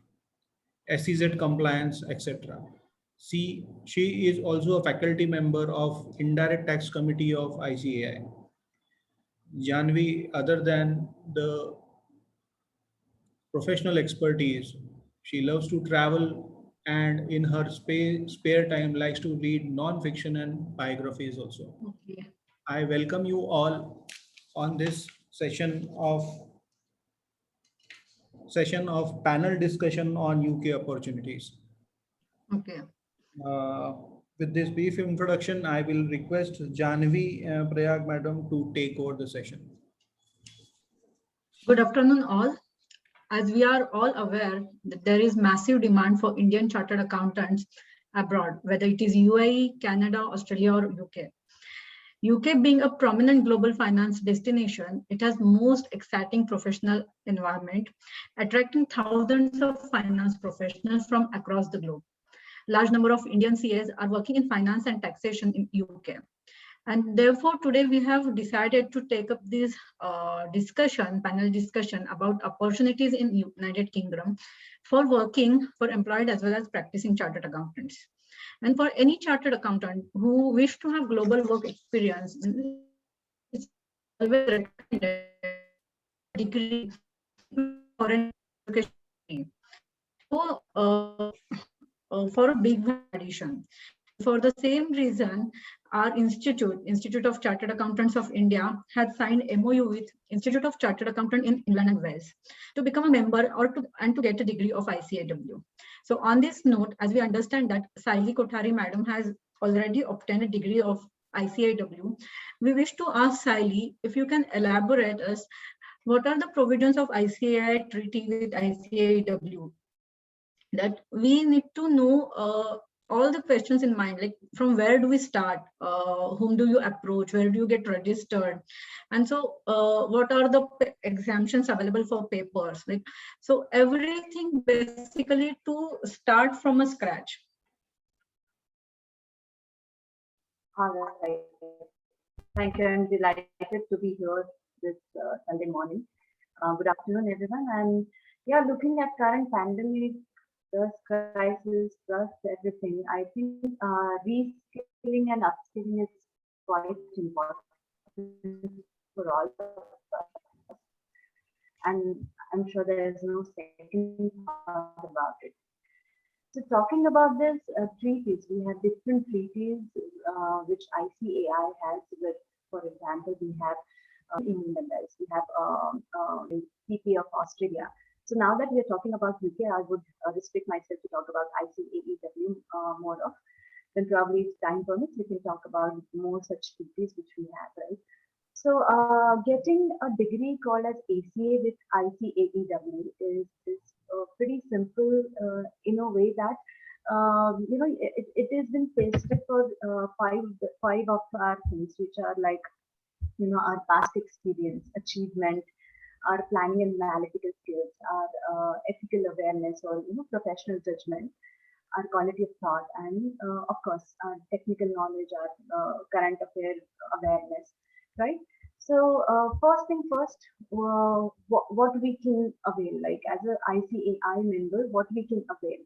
SEZ compliance, etc. She is also a faculty member of Indirect Tax Committee of ICAI. Janvi, other than the professional expertise, she loves to travel and in her spare time likes to read non-fiction and biographies also. Okay. I welcome you all on this session of panel discussion on UK opportunities. Okay. With this brief introduction, I will request Janvi Prayag madam to take over the session. Good afternoon, all. As we are all aware that there is massive demand for Indian chartered accountants abroad, whether it is UAE, Canada, Australia, or UK. UK being a prominent global finance destination, it has most exciting professional environment, attracting thousands of finance professionals from across the globe. Large number of Indian CAs are working in finance and taxation in UK. And therefore, today we have decided to take up this panel discussion about opportunities in United Kingdom for working for employed as well as practicing chartered accountants. And for any chartered accountant who wish to have global work experience, it's always recommended degree for an education. So, for a big addition. For the same reason, our Institute of Chartered Accountants of India, had signed MOU with Institute of Chartered Accountant in England and Wales to become a member to get a degree of ICAEW. So on this note, as we understand that Saili Kothari madam has already obtained a degree of ICAEW, we wish to ask Saili if you can elaborate us what are the provisions of ICAI treaty with ICAEW, that we need to know all the questions in mind, like from where do we start, whom do you approach, where do you get registered, and so what are the exemptions available for papers, like so everything basically to start from a scratch. All right. Thank you. I'm delighted to be here this Sunday morning. Good afternoon, everyone. And yeah, looking at current pandemic, plus crisis, plus everything, I think reskilling and upskilling is quite important for all of us. And I'm sure there is no second thought about it. So talking about this treaties, we have different treaties which ICAI has with, for example, we have England and Wales, we have CP of Australia. So now that we are talking about UK, I would restrict myself to talk about ICAEW more of. Then probably if time permits, we can talk about more such treaties which we have, right? So getting a degree called as ACA with ICAEW is pretty simple in a way that you know it has been tested for five of our things, which are like, you know, our past experience, achievement, our planning and analytical skills, our ethical awareness, or you know, professional judgment, our quality of thought, and of course our technical knowledge, our current affair awareness, right? So first thing first, what we can avail, like as a ICAI member, what we can avail.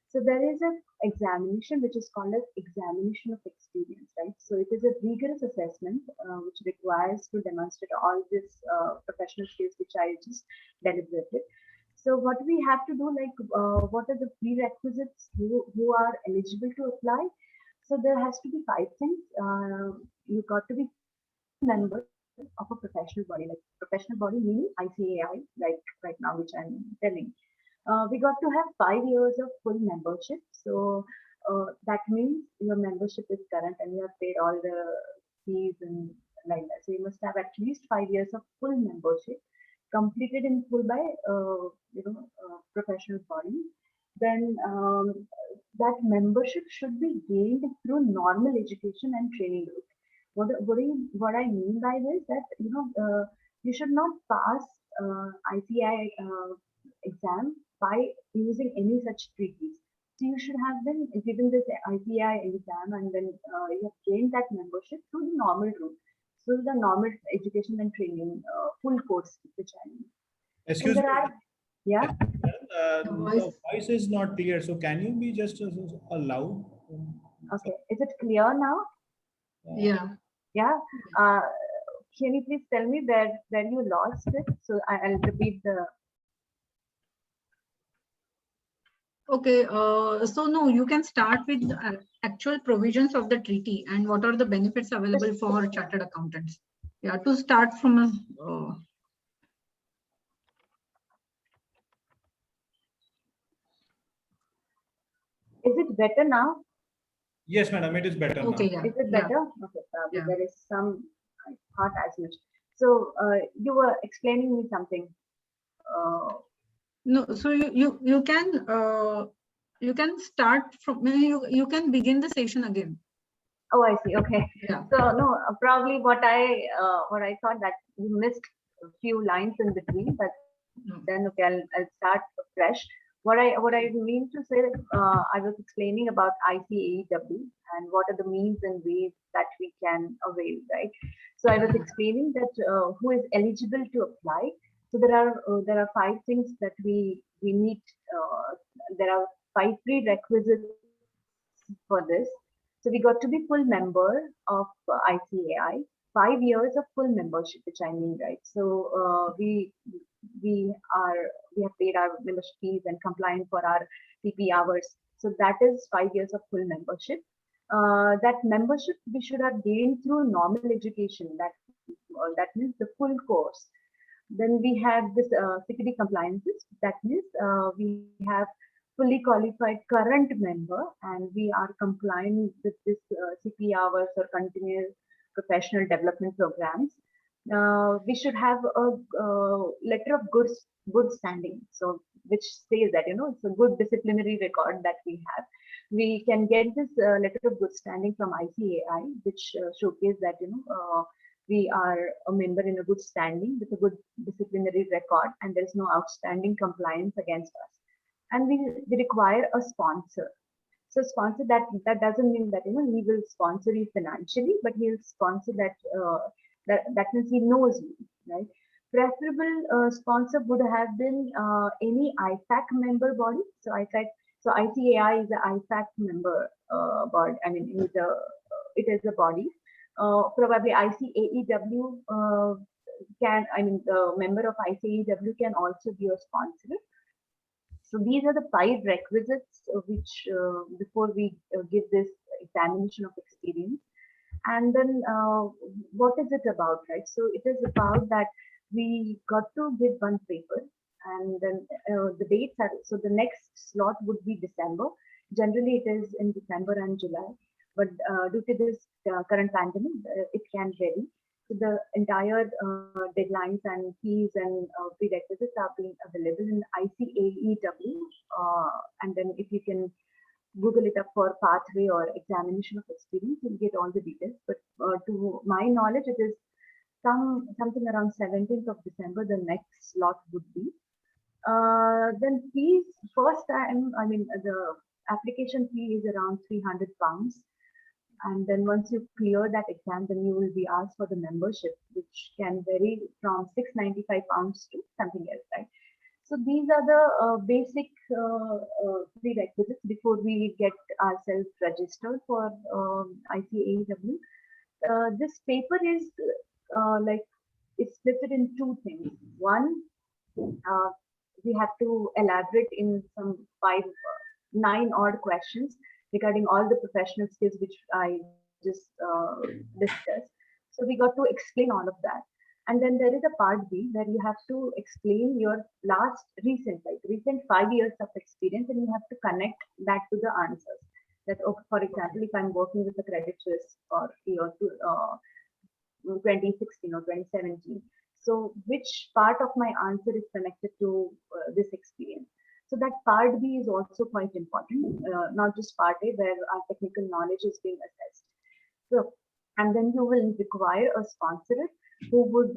So there is an examination which is called as examination of experience, right? So it is a rigorous assessment which requires to demonstrate all these professional skills which I just deliberated. So what we have to do, like what are the prerequisites who are eligible to apply? So there has to be 5 things. You got to be member of a professional body, like professional body meaning ICAI, like right now which I'm telling. We got to have 5 years of full membership. So that means your membership is current and you have paid all the fees and like that. So you must have at least 5 years of full membership completed in full by professional body. Then that membership should be gained through normal education and training route. What I mean by this, that you know you should not pass ICAI exam by using any such treaties. So you should have been given this ICAI exam and then you have gained that membership through the normal route. So the normal education and training full course, which I mean. Excuse So me. yeah. The voice is not clear. So can you be just loud? Okay. Is it clear now? Yeah. Yeah. Can you please tell me where you lost it? So I'll repeat the. Okay, so no, you can start with the actual provisions of the treaty and what are the benefits available for chartered accountants. Yeah, to start from a. Is it better now? Yes, madam, it is better Okay, now. yeah. Is it better? Yeah. Okay, Yeah. there is some not as much. So you were explaining me something. No, so you can start from you can begin the session again. Oh, I see. Okay. Yeah. So no, probably what I thought that you missed a few lines in between, but then okay, I'll start fresh. What I mean to say, I was explaining about ICAEW and what are the means and ways that we can avail, right? So I was explaining that who is eligible to apply. So there are 5 things that we need. There are 5 prerequisites for this. So we got to be full member of ICAI, 5 years of full membership, which I mean, right? So we have paid our membership fees and compliant for our CP hours. So that is 5 years of full membership. That membership we should have gained through normal education. That means the full course. Then we have this CPD compliances. That means we have fully qualified current member, and we are compliant with this CP hours or continuous professional development programs. We should have a letter of good standing, so which says that it's a good disciplinary record that we have. We can get this letter of good standing from ICAI, which showcase that we are a member in a good standing with a good disciplinary record, and there is no outstanding compliance against us. And we require a sponsor. So sponsor, that doesn't mean that he will sponsor you financially, but he'll sponsor that. That means he knows you, right? Preferable sponsor would have been any IFAC member body. So ICAI is an IFAC member body. I mean, it is a body. Probably ICAEW the member of ICAEW can also be a sponsor. So these are the 5 requisites which before we give this examination of experience. And then what is it about, right? So it is about that we got to give one paper, and then the dates are, so the next slot would be December. Generally it is in December and July, but due to this current pandemic, it can vary. So the entire deadlines and fees and prerequisites are being available in ICAEW. And then if you can Google it up for pathway or examination of experience, you'll get all the details. But to my knowledge, it is something around 17th of December, the next slot would be. Then fees, first time, the application fee is around £300. And then once you clear that exam, then you will be asked for the membership, which can vary from £695 to something else, right? So these are the basic prerequisites before we get ourselves registered for ICAEW. This paper is it's split in 2 things. One, we have to elaborate in some 9 odd questions regarding all the professional skills which I just discussed. So we got to explain all of that. And then there is a part B where you have to explain your recent 5 years of experience, and you have to connect that to the answers. That, for example, if I'm working with the Credit Suisse for year 2016 or 2017, so which part of my answer is connected to this experience? So that part B is also quite important, not just part A where our technical knowledge is being assessed. So, and then you will require a sponsor who would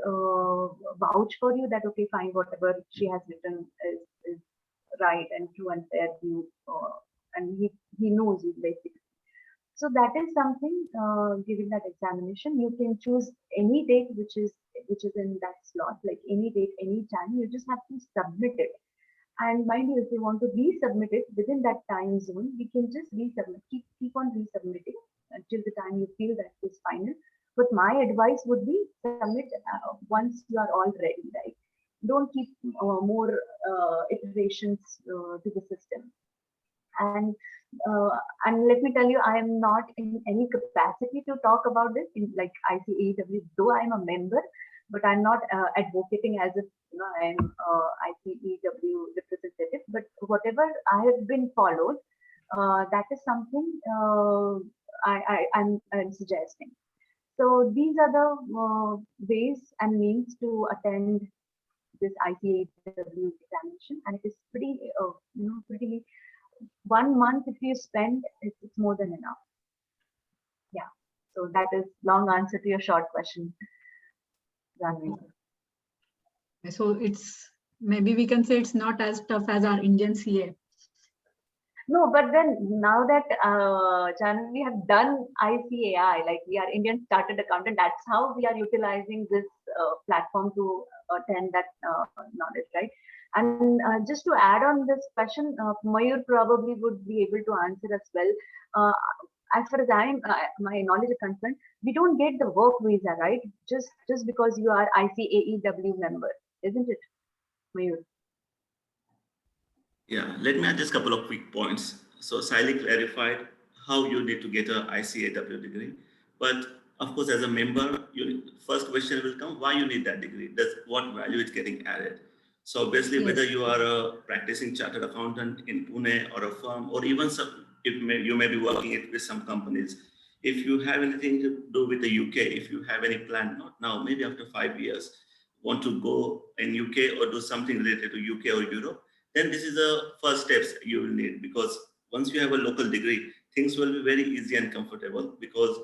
vouch for you that, okay, fine, whatever she has written is right and true and fair to you, and he knows you basically. So that is something, given that examination, you can choose any date which is in that slot, like any date, any time, you just have to submit it. And mind you, if you want to resubmit it within that time zone, we can just resubmit, keep on resubmitting until the time you feel that is final. But my advice would be submit once you are all ready, right? Don't keep more iterations to the system. And let me tell you, I am not in any capacity to talk about this in like ICAEW, though I'm a member, but I'm not advocating as if I am ICAEW representative. But whatever I have been followed, that is something I'm suggesting. So these are the ways and means to attend this ICAEW examination, and it is pretty, pretty. 1 month if you spend, it's more than enough. Yeah. So that is long answer to your short question, Janvi. So it's, maybe we can say it's not as tough as our Indian CA. No, but then now that Janvi, we have done ICAI, like we are Indian Chartered Accountant, that's how we are utilizing this platform to attend that knowledge, right? And just to add on this question, Mayur probably would be able to answer as well. As far as my knowledge is concerned, we don't get the work visa, right? Just because you are ICAEW member, isn't it, Mayur? Yeah, let me add just a couple of quick points. So Sally clarified how you need to get a ICAW degree. But of course, as a member, first question will come, why you need that degree? What value is getting added? So obviously, Yes. whether you are a practicing chartered accountant in Pune or a firm, or even you may be working with some companies, if you have anything to do with the UK, if you have any plan, not now, maybe after 5 years, want to go in UK or do something related to UK or Europe, then this is the first steps you will need, because once you have a local degree, things will be very easy and comfortable, because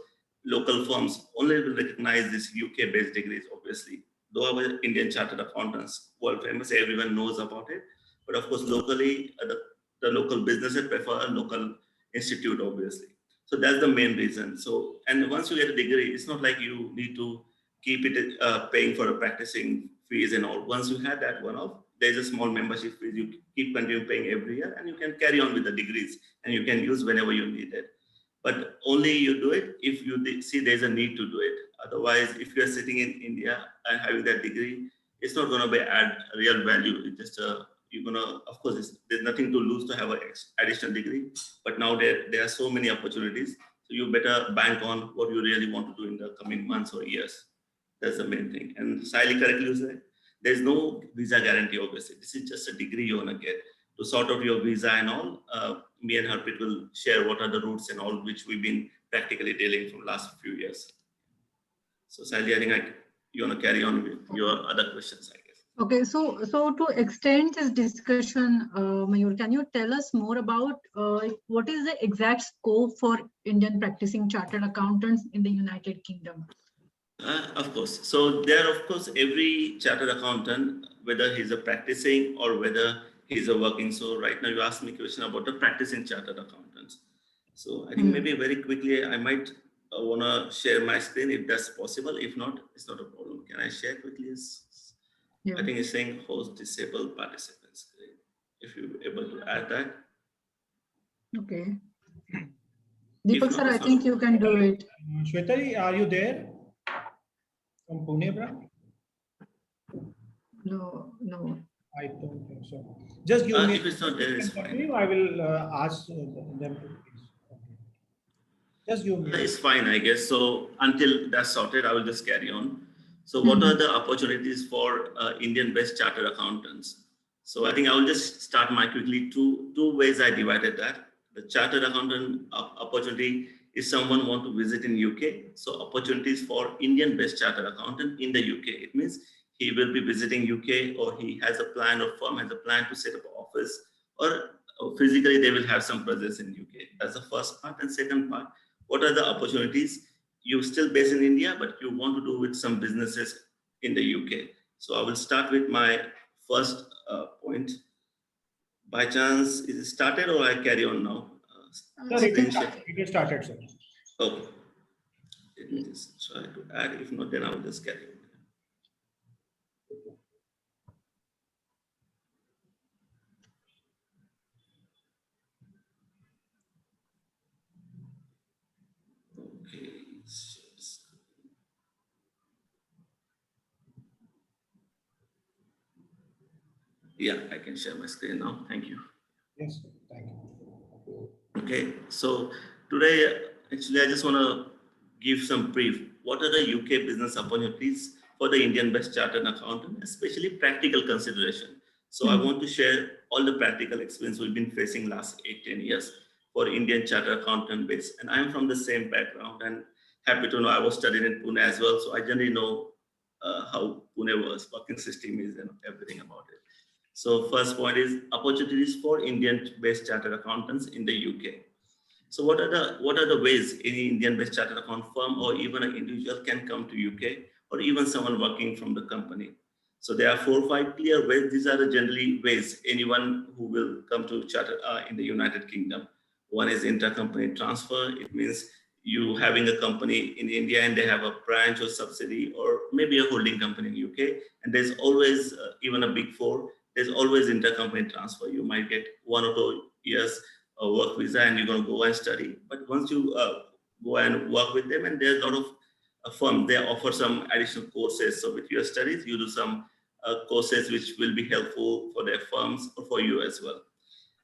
local firms only will recognize these UK-based degrees, obviously. Though our Indian chartered accountants, world famous, everyone knows about it. But of course, locally, the local businesses prefer a local institute, obviously. So that's the main reason. So, and once you get a degree, it's not like you need to keep it paying for a practicing fees and all. Once you have that one-off, there's a small membership fee. You keep continuing paying every year, and you can carry on with the degrees, and you can use whenever you need it. But only you do it if you see there's a need to do it. Otherwise, if you're sitting in India and having that degree, it's not going to be add real value. It's just you're gonna, of course, there's nothing to lose to have an additional degree. But now there are so many opportunities, so you better bank on what you really want to do in the coming months or years. That's the main thing. And Sally correctly said, there's no visa guarantee. Obviously, this is just a degree you wanna get to sort out your visa and all. Me and Harpreet will share what are the routes and all, which we've been practically dealing from last few years. So Sally, I think you want to carry on with your other questions, I guess. Okay, so to extend this discussion, Mayur, can you tell us more about what is the exact scope for Indian practicing chartered accountants in the United Kingdom? Of course. So there, of course, every chartered accountant, whether he's a practicing or whether he's a working. So right now you asked me a question about the practicing chartered accountants. So I think maybe very quickly, I might want to share my screen if that's possible. If not, it's not a problem. Can I share quickly? Yeah. I think it's saying host disabled participants. If you're able to add that. Okay. Deepak sir, I think you can do it. Shwetari, are you there? From Pune, bro? No. I don't think so. Just give me. If it's not there, it's fine. I will ask them to please. Just give me. It's fine, I guess. So until that's sorted, I will just carry on. So what are the opportunities for Indian-based chartered accountants? So I think I will just start my quickly two ways I divided that. The chartered accountant opportunity is someone want to visit in UK. So opportunities for Indian-based chartered accountant in the UK. It means he will be visiting UK, or he has a plan, or firm has a plan to set up an office, or physically they will have some presence in UK. That's the first part. And second part, what are the opportunities? You're still based in India, but you want to do with some businesses in the UK. So I will start with my first point. By chance, is it started or I carry on now? It is started, sir. Okay. Let me just try to add. If not, then I will just carry on. Okay. Yeah, I can share my screen now. Thank you. Yes, thank you. Okay, so today, actually, I just want to give some brief. What are the UK business opportunities for the Indian-based chartered accountant, especially practical consideration? So I want to share all the practical experience we've been facing last 8-10 years for Indian chartered accountant base. And I'm from the same background, and happy to know I was studying in Pune as well. So I generally know how Pune was, working system is, and everything about it. So first point is opportunities for Indian-based chartered accountants in the UK. So what are the ways any Indian-based chartered account firm or even an individual can come to UK, or even someone working from the company? So there are 4 or 5 clear ways. These are the generally ways anyone who will come to charter in the United Kingdom. One is intercompany transfer. It means you having a company in India and they have a branch or subsidiary or maybe a holding company in UK. And there's always, even a big 4, there's always intercompany transfer. You might get 1 or 2 years work visa and you're going to go and study. But once you go and work with them, and there's a lot of firms, they offer some additional courses. So with your studies, you do some courses which will be helpful for their firms or for you as well.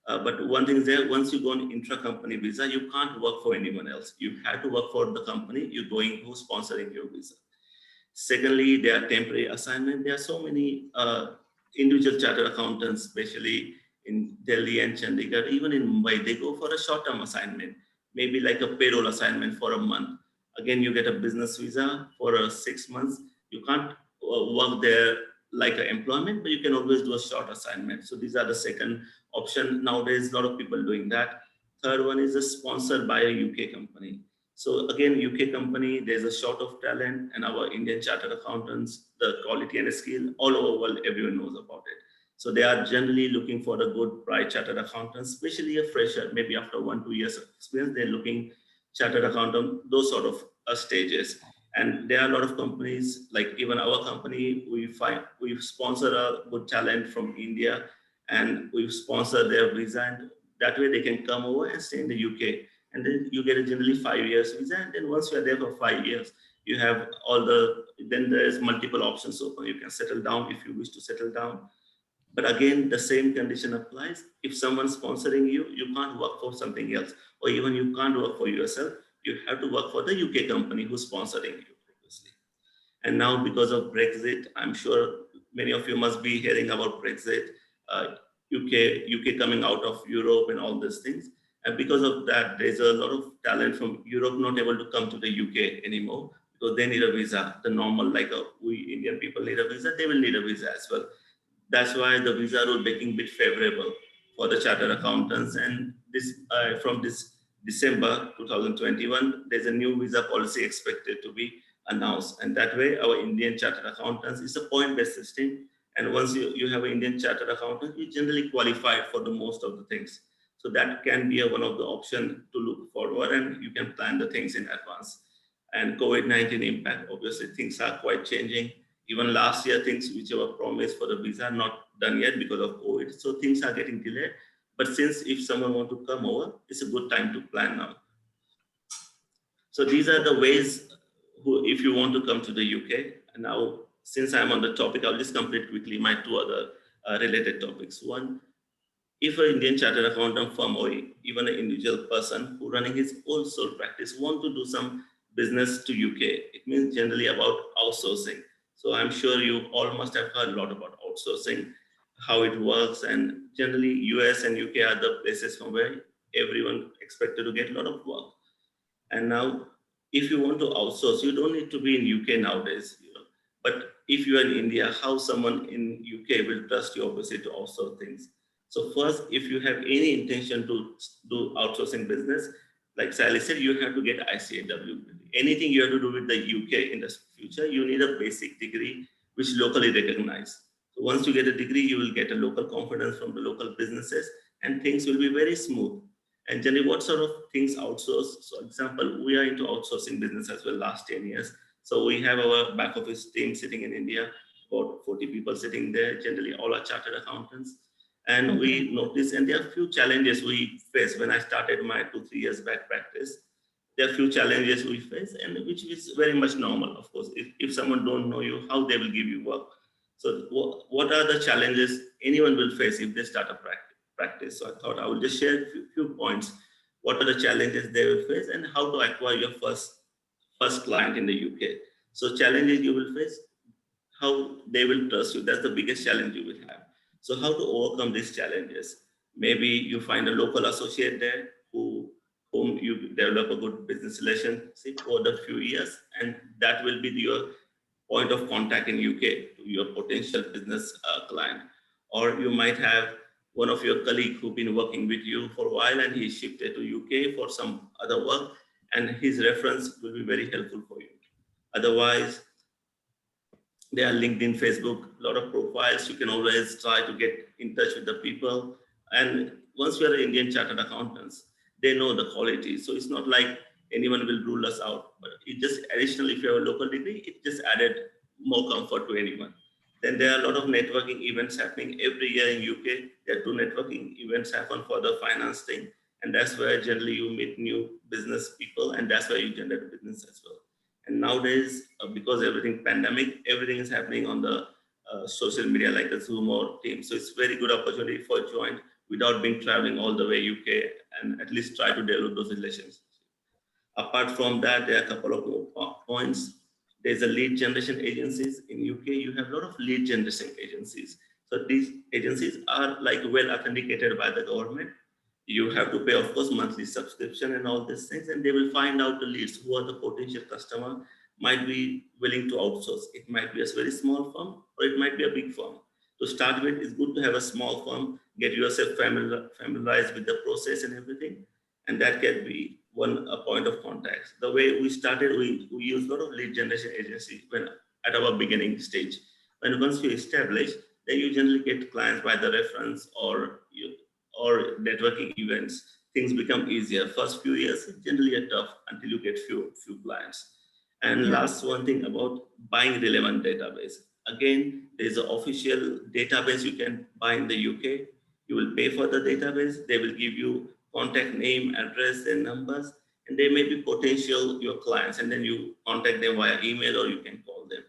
But one thing is there, once you go on intra-company visa, you can't work for anyone else. You have to work for the company you're going, who's sponsoring your visa. Secondly, there are temporary assignment. There are so many individual chartered accountants, especially in Delhi and Chandigarh, even in Mumbai, they go for a short-term assignment, maybe like a payroll assignment for a month. Again, you get a business visa for 6 months. You can't work there like an employment, but you can always do a short assignment. So these are the second option. Nowadays, a lot of people doing that. Third one is sponsored by a UK company. So again, UK company, there's a short of talent, and our Indian chartered accountants, the quality and skill all over the world, everyone knows about it. So they are generally looking for a good bright chartered accountant, especially a fresher, maybe after 1-2 years of experience, they're looking chartered accountant, those sort of stages. And there are a lot of companies, like even our company, we've sponsored a good talent from India, and we've sponsored their visa, and that way they can come over and stay in the UK. And then you get a generally 5 years visa, and then once you are there for 5 years, you have then there's multiple options open. You can settle down if you wish to settle down. But again, the same condition applies. If someone's sponsoring you, you can't work for something else, or even you can't work for yourself. You have to work for the UK company who's sponsoring you, obviously. And now because of Brexit, I'm sure many of you must be hearing about Brexit, UK coming out of Europe and all these things. And because of that, there's a lot of talent from Europe not able to come to the UK anymore because they need a visa. The normal, like we Indian people need a visa, they will need a visa as well. That's why the visa rule making a bit favorable for the chartered accountants. And this from this December 2021, there's a new visa policy expected to be announced. And that way, our Indian chartered accountants is a point-based system. And once you have an Indian chartered accountant, you generally qualify for the most of the things. So that can be one of the options to look forward, and you can plan the things in advance. And COVID-19 impact, obviously things are quite changing. Even last year, things which were promised for the visa are not done yet because of COVID. So things are getting delayed. But since if someone want to come over, it's a good time to plan now. So these are the ways if you want to come to the UK. And now, since I'm on the topic, I'll just complete quickly my 2 other related topics. One, if an Indian chartered accountant firm or even an individual person who running his own sole practice want to do some business to UK, it means generally about outsourcing. So I'm sure you all must have heard a lot about outsourcing, how it works, and generally US and UK are the places from where everyone expected to get a lot of work. And now, if you want to outsource, you don't need to be in UK nowadays. But if you are in India, how someone in UK will trust you, obviously, to outsource things? So first, if you have any intention to do outsourcing business, like Sally said, you have to get ICAW. Anything you have to do with the UK in the future, you need a basic degree which locally recognized. So once you get a degree, you will get a local confidence from the local businesses, and things will be very smooth. And generally, what sort of things outsource? So example, we are into outsourcing business as well last 10 years. So we have our back office team sitting in India, about 40 people sitting there, generally all are chartered accountants. And we notice, and there are few challenges we face when I started my 2-3 years back practice. There are few challenges we face, and which is very much normal, of course. If someone don't know you, how they will give you work. So what are the challenges anyone will face if they start a practice? So I thought I will just share a few points. What are the challenges they will face, and how to acquire your first client in the UK? So challenges you will face, how they will trust you. That's the biggest challenge you will have. So how to overcome these challenges? Maybe you find a local associate there whom you develop a good business relationship over the few years, and that will be your point of contact in UK to your potential business client. Or you might have one of your colleagues who've been working with you for a while, and he shifted to UK for some other work, and his reference will be very helpful for you. Otherwise, there are LinkedIn, Facebook, a lot of profiles. You can always try to get in touch with the people. And once we are Indian chartered accountants, they know the quality. So it's not like anyone will rule us out, but it just additionally, if you have a local degree, it just added more comfort to anyone. Then there are a lot of networking events happening every year in UK. There are 2 networking events happen for the finance thing. And that's where generally you meet new business people, and that's where you generate business as well. And nowadays, because everything is happening on the social media like a Zoom or Teams. So it's very good opportunity for joint without being traveling all the way UK, and at least try to develop those relationships. Apart from that, there are a couple of more points. There's a lead generation agencies in UK. You have a lot of lead generation agencies. So these agencies are like well authenticated by the government. You have to pay, of course, monthly subscription and all these things, and they will find out the leads who are the potential customer might be willing to outsource. It might be a very small firm or it might be a big firm. To start with, it's good to have a small firm, get yourself familiarized with the process and everything, and that can be one point of contact. The way we started, we used a lot of lead generation agency when at our beginning stage. When once you establish, then you generally get clients by the reference or networking events. Things become easier. First few years generally are tough until you get few clients. And last one thing about buying relevant database. Again, there's an official database you can buy in the UK. You will pay for the database. They will give you contact name, address, and numbers, and they may be potential your clients, and then you contact them via email or you can call them.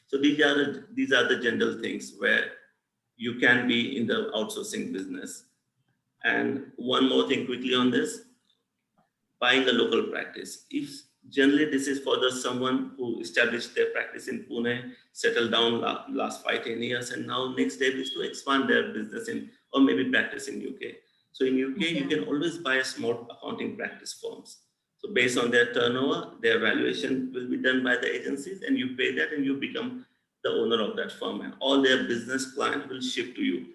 So these are the general things where you can be in the outsourcing business. And one more thing quickly on this, buying a local practice. If generally this is for someone who established their practice in Pune, settled down last 5-10 years, and now next step is to expand their business in, or maybe practice in UK. So in UK, you can always buy a small accounting practice firms. So based on their turnover, their valuation will be done by the agencies, and you pay that and you become the owner of that firm, and all their business clients will ship to you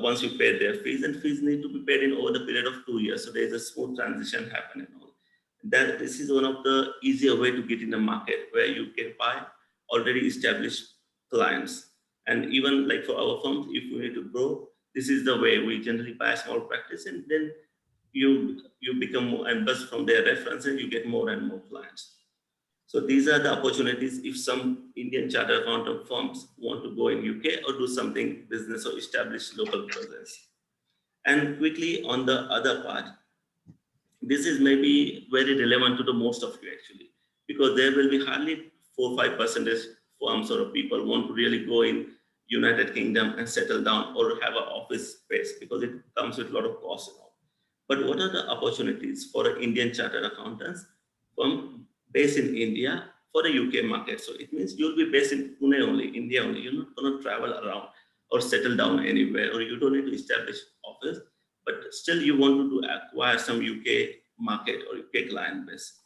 once you pay their fees, and fees need to be paid in over the period of 2 years. So there's a smooth transition happening. That this is one of the easier way to get in the market where you can buy already established clients. And even like for our firms, if we need to grow, this is the way we generally buy a small practice, and then you become more, and thus from their reference, and you get more and more clients. So these are the opportunities if some Indian chartered accountant firms want to go in UK or do something business or establish local presence. And quickly on the other part, this is maybe very relevant to the most of you actually, because there will be hardly 4-5% firms or people want to really go in United Kingdom and settle down or have an office space, because it comes with a lot of costs and all. But what are the opportunities for an Indian chartered accountants firm based in India for the UK market? So it means you'll be based in Pune only, India only. You're not going to travel around or settle down anywhere, or you don't need to establish office, but still you want to acquire some UK market or UK client base.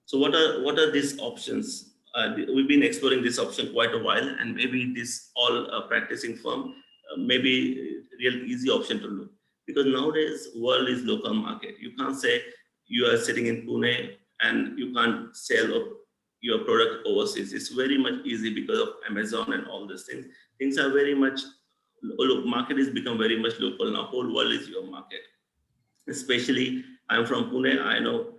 So what are these options? We've been exploring this option quite a while, and maybe this all practicing firm may be a real easy option to look, because nowadays world is local market. You can't say you are sitting in Pune and you can't sell your product overseas. It's very much easy because of Amazon and all these things. Things are very much, market is become very much local now. Whole world is your market. Especially, I'm from Pune. I know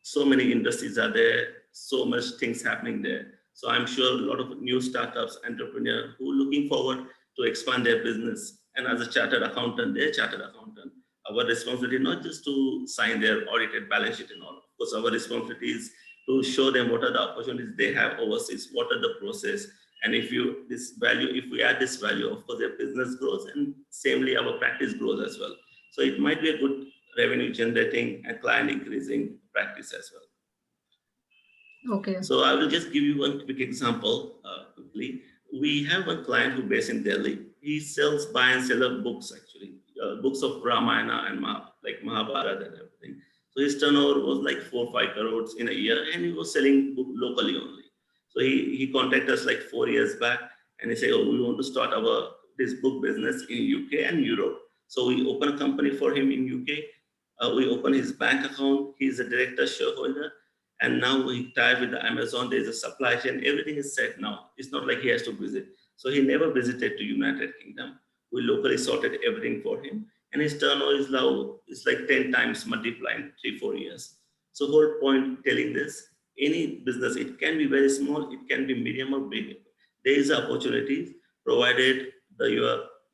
so many industries are there, so much things happening there. So I'm sure a lot of new startups, entrepreneurs who are looking forward to expand their business. And as a chartered accountant, they're chartered accountant. Our responsibility not just to sign their audited balance sheet and all. Of course, our responsibility is to show them what are the opportunities they have overseas, what are the process. And if we add this value, of course, their business grows, and samely our practice grows as well. So it might be a good revenue generating and client increasing practice as well. Okay. So I will just give you one quick example quickly. We have one client who based in Delhi. He sells buy and sell books actually, books of Ramayana and Mahabharata and everything. So his turnover was like 4-5 crores in a year, and he was selling book locally only. So he contacted us like 4 years back, and he said, "Oh, we want to start this book business in UK and Europe." So we opened a company for him in UK. We opened his bank account. He's a director shareholder. And now we tie with the Amazon. There's a supply chain. Everything is set now. It's not like he has to visit. So he never visited to United Kingdom. We locally sorted everything for him. And his turnover is now, it's like 10 times multiplied in 3-4 years. So whole point telling this, any business, it can be very small, it can be medium or big. There is opportunities provided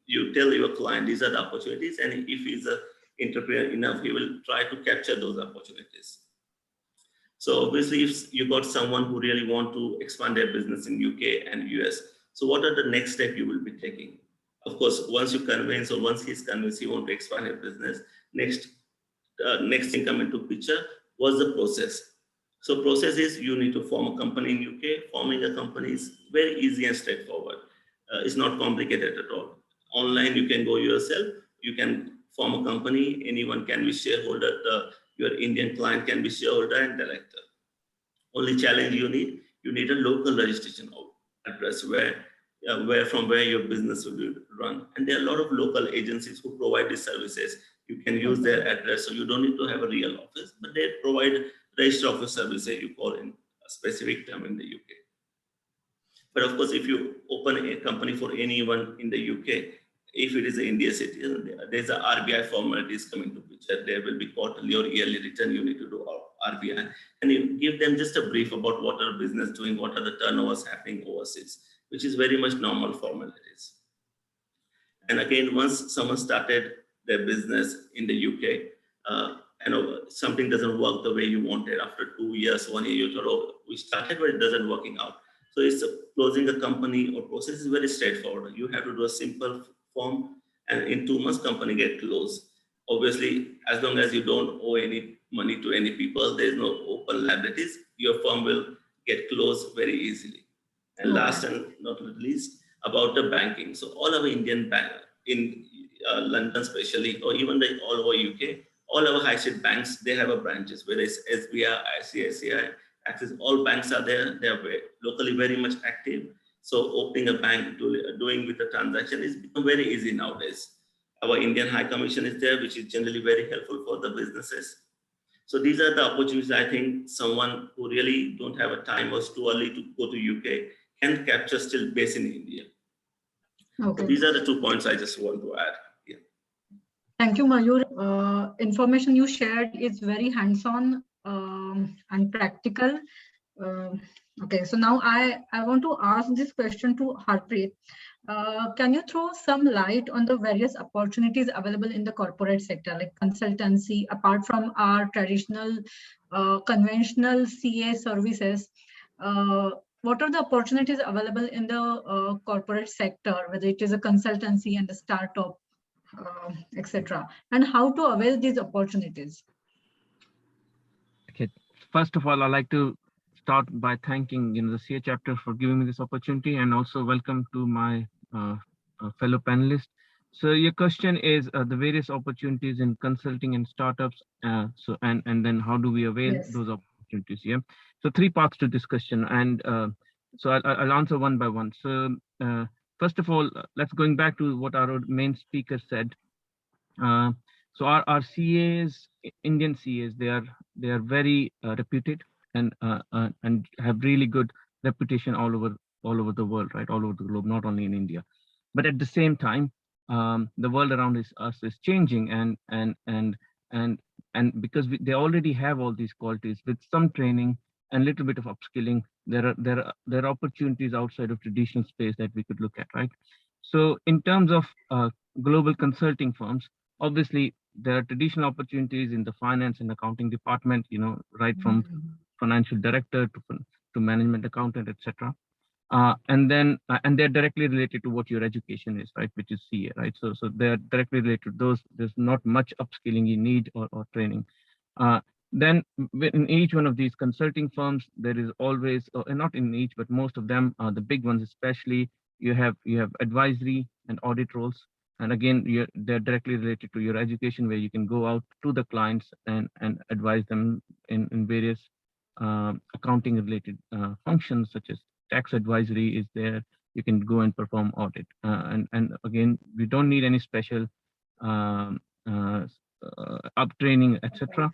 you tell your client these are the opportunities, and if he's an entrepreneur enough, he will try to capture those opportunities. So obviously, if you got someone who really want to expand their business in UK and US, so what are the next step you will be taking? Of course, once you convince or once he's convinced you want to expand your business, next thing come into picture was the process. So process is you need to form a company in UK. Forming a company is very easy and straightforward. It's not complicated at all. Online, you can go yourself. You can form a company. Anyone can be shareholder. Your Indian client can be shareholder and director. Only challenge you need a local registration address from where your business will be run. And there are a lot of local agencies who provide these services. You can use their address, so you don't need to have a real office, but they provide register office services, you call in a specific term in the UK. But of course, if you open a company for anyone in the UK, if it is an India citizen, there's a RBI formalities coming to picture. There will be quarterly or yearly return you need to do RBI, and you give them just a brief about what are business doing, what are the turnovers happening overseas, which is very much normal formalities. And again, once someone started their business in the UK, something doesn't work the way you wanted after 2 years, 1 year, you thought, oh, we started, but it doesn't working out. So it's closing a company or process is very straightforward. You have to do a simple form, and in 2 months, company get closed. Obviously, as long as you don't owe any money to any people, there's no open liabilities, your firm will get closed very easily. And last and not least, about the banking. So all our Indian bank in London especially, or even all over UK, all our high street banks, they have a branches, whether it's SBI, ICICI, Axis, all banks are there. They are locally very much active. So opening a bank, doing with a transaction is become very easy nowadays. Our Indian High Commission is there, which is generally very helpful for the businesses. So these are the opportunities I think someone who really don't have a time or is too early to go to UK can capture still based in India. Okay. So these are the 2 points I just want to add. Yeah. Thank you, Mayur. Information you shared is very hands-on and practical. Okay, so now I want to ask this question to Harpreet. Can you throw some light on the various opportunities available in the corporate sector, like consultancy, apart from our traditional conventional CA services? What are the opportunities available in the corporate sector, whether it is a consultancy and a startup, etc., and how to avail these opportunities? Okay, first of all, I'd like to start by thanking the CA chapter for giving me this opportunity, and also welcome to my fellow panelists. So your question is the various opportunities in consulting and startups. And then how do we avail those opportunities? Yeah. So 3 parts to this question, and so I'll answer one by one. So first of all, let's going back to what our main speaker said. So our CAs, Indian CAs, they are very reputed and have really good reputation all over the world, right? All over the globe, not only in India. But at the same time, the world around us is changing, and because they already have all these qualities with some training and little bit of upskilling, there are opportunities outside of traditional space that we could look at, right? So in terms of global consulting firms, obviously there are traditional opportunities in the finance and accounting department, right from financial director to management accountant, etc. And they're directly related to what your education is, right, which is CA, right? So they're directly related to those. There's not much upskilling you need or training. Then in each one of these consulting firms, there is always, and not in each, but most of them, the big ones especially, you have advisory and audit roles. And again, they're directly related to your education, where you can go out to the clients and advise them in various accounting related functions, such as tax advisory is there. You can go and perform audit. And again, we don't need any special up training, etc.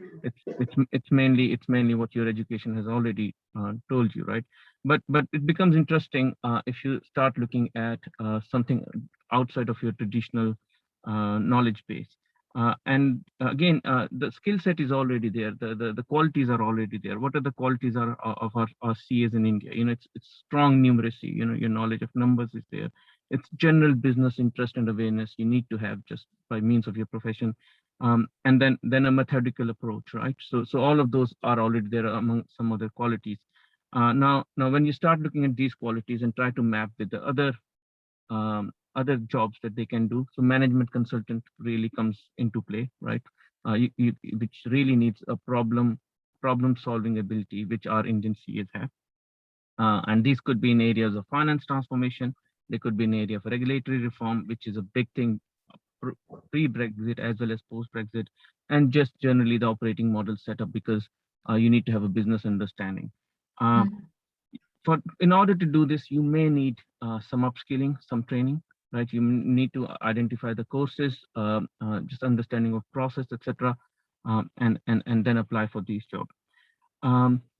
It's mainly what your education has already told you, right? But it becomes interesting if you start looking at something outside of your traditional knowledge base. And again, the skill set is already there. The qualities are already there. What are the qualities of our CAs in India? It's strong numeracy. Your knowledge of numbers is there. It's general business interest and awareness you need to have just by means of your profession. And then a methodical approach, right? So all of those are already there among some other qualities. Now when you start looking at these qualities and try to map with the other other jobs that they can do. So management consultant really comes into play, right? Which really needs a problem solving ability, which our Indian CAs have. And these could be in areas of finance transformation. They could be in area of regulatory reform, which is a big thing pre-Brexit as well as post-Brexit, and just generally the operating model setup, because you need to have a business understanding. In order to do this, you may need some upskilling, some training, right? You need to identify the courses, just understanding of process, etc., and then apply for these jobs.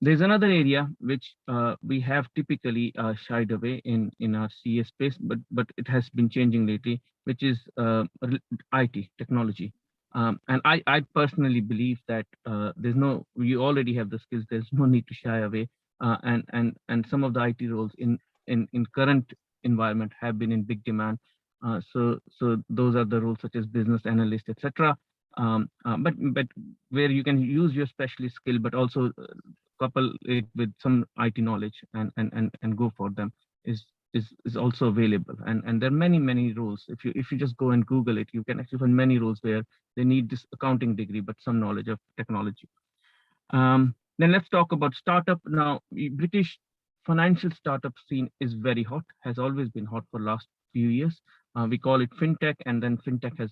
There's another area which we have typically shied away in our CA space, but it has been changing lately, which is IT technology. And I personally believe that you already have the skills. There's no need to shy away. And some of the IT roles in current environment have been in big demand. So those are the roles such as business analyst, etc. But where you can use your specialist skill, but also couple it with some IT knowledge and go for them is also available. And there are many roles. If you just go and Google it, you can actually find many roles where they need this accounting degree, but some knowledge of technology. Then let's talk about startup. Now, British financial startup scene is very hot, has always been hot for last few years. We call it fintech, and then fintech has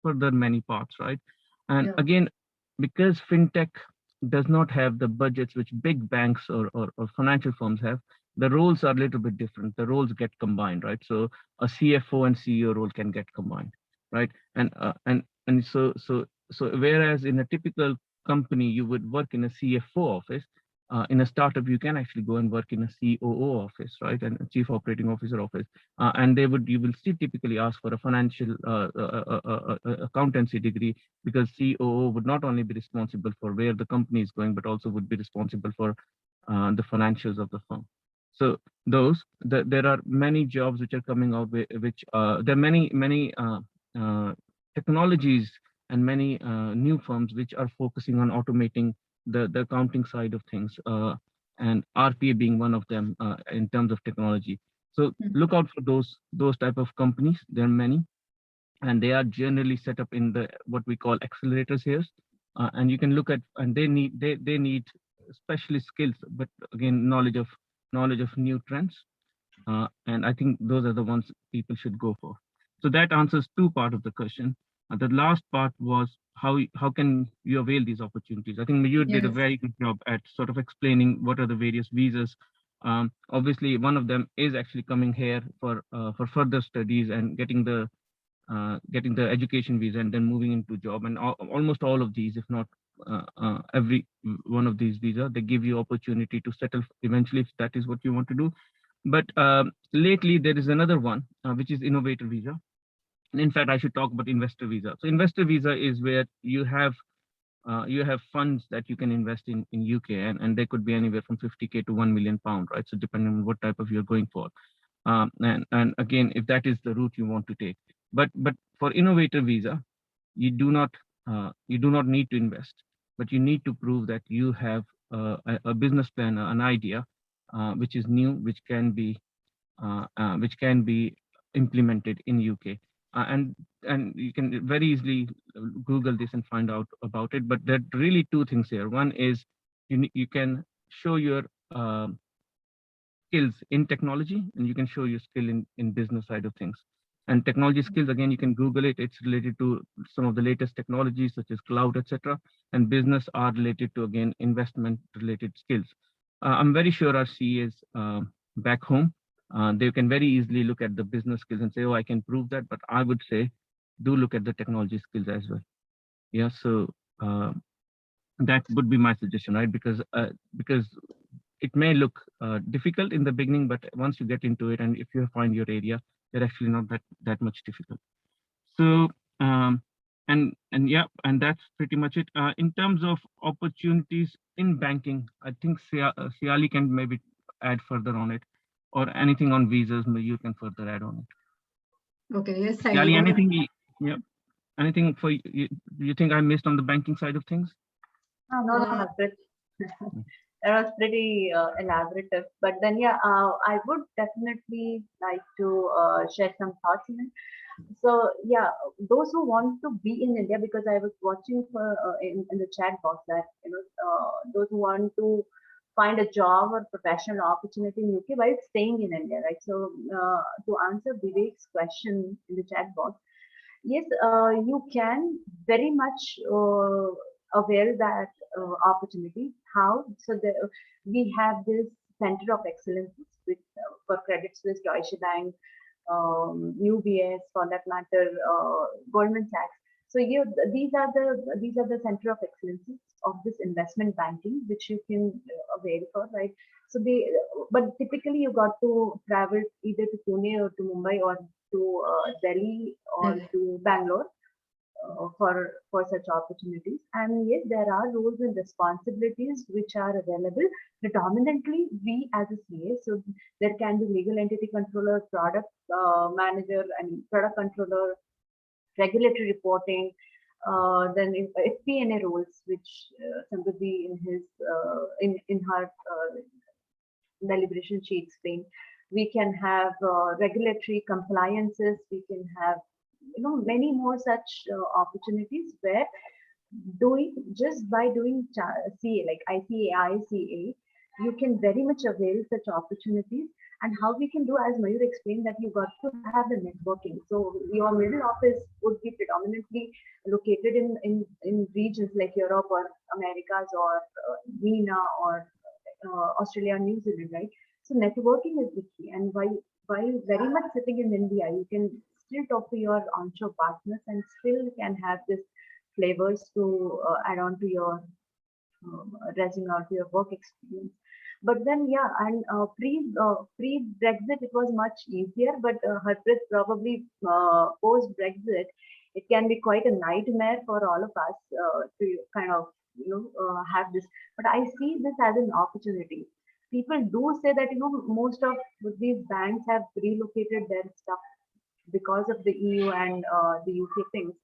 further many parts, right? And again, because fintech does not have the budgets which big banks or financial firms have, the roles are a little bit different. The roles get combined, right? So a CFO and CEO role can get combined, right? And so whereas in a typical company you would work in a CFO office, in a startup you can actually go and work in a COO office, right, and a Chief Operating Officer office, and you will still typically ask for a financial accountancy degree, because COO would not only be responsible for where the company is going, but also would be responsible for the financials of the firm. So there are many jobs which are coming out, which there are many technologies and many new firms which are focusing on automating the accounting side of things, and RPA being one of them in terms of technology. So look out for those type of companies. There are many, and they are generally set up in the what we call accelerators here. And you can look at, and they need specialist skills, but again, knowledge of new trends. And I think those are the ones people should go for. So that answers two parts of the question. The last part was how can you avail these opportunities? I think you did a very good job at sort of explaining what are the various visas. Obviously, one of them is actually coming here for further studies and getting the education visa and then moving into job. And almost all of these, if not every one of these visas, they give you opportunity to settle eventually if that is what you want to do. But lately there is another one, which is innovator visa. And in fact, I should talk about investor visa. So investor visa is where you have funds that you can invest in UK, and they could be anywhere from 50K to £1 million, right? So depending on what type of you're going for. And again, if that is the route you want to take. But for innovator visa, you do not need to invest, but you need to prove that you have a business plan, an idea, which is new, which can be implemented in UK. And you can very easily Google this and find out about it. But there are really two things here. One is you can show your skills in technology, and you can show your skill in business side of things. And technology skills, again, you can Google it. It's related to some of the latest technologies such as cloud, etc. And business are related to, again, investment related skills. I'm very sure our CAs back home, they can very easily look at the business skills and say, oh, I can prove that. But I would say, do look at the technology skills as well. Yeah, so that would be my suggestion, right? Because it may look difficult in the beginning, but once you get into it, and if you find your area, they're actually not that much difficult. So and that's pretty much it. In terms of opportunities in banking, I think Siali can maybe add further on it, or anything on visas, maybe you can further add on it. Okay, yes, Siali, anything? Yeah, anything for you think I missed on the banking side of things? No, that's it. That was pretty elaborative. But then, yeah, I would definitely like to share some thoughts in it. So, yeah, those who want to be in India, because I was watching for in the chat box that those who want to find a job or professional opportunity in UK while staying in India, right? So, to answer Vivek's question in the chat box, yes, you can very much avail that opportunity. How? So we have this center of excellence with for Credit Suisse, Deutsche Bank, UBS, for that matter, Goldman Sachs. So these are the center of excellences of this investment banking, which you can avail for, right? So but typically you got to travel either to Pune or to Mumbai or to Delhi or Delhi. to Bangalore for such opportunities. And yes, there are roles and responsibilities which are available. Predominantly, we as a CA, so there can be legal entity controller, product manager, and product controller, regulatory reporting. Then FP&A roles, which Samruddhi in his in her deliberation she explained. We can have regulatory compliances. We can have many more such opportunities where doing just by doing CA like ICAI CA, you can very much avail such opportunities. And how we can do, as Mayur explained, that you got to have the networking. So your middle office would be predominantly located in regions like Europe or Americas or MENA or Australia and New Zealand, right? So networking is the key. And while very much sitting in India, you can still talk to your onshore partners and still can have this flavors to add on to your resume or to your work experience. But then, yeah, and pre Brexit, it was much easier. But Harpreet, probably post Brexit, it can be quite a nightmare for all of us to kind of have this. But I see this as an opportunity. People do say that most of these banks have relocated their stuff because of the EU and the UK things.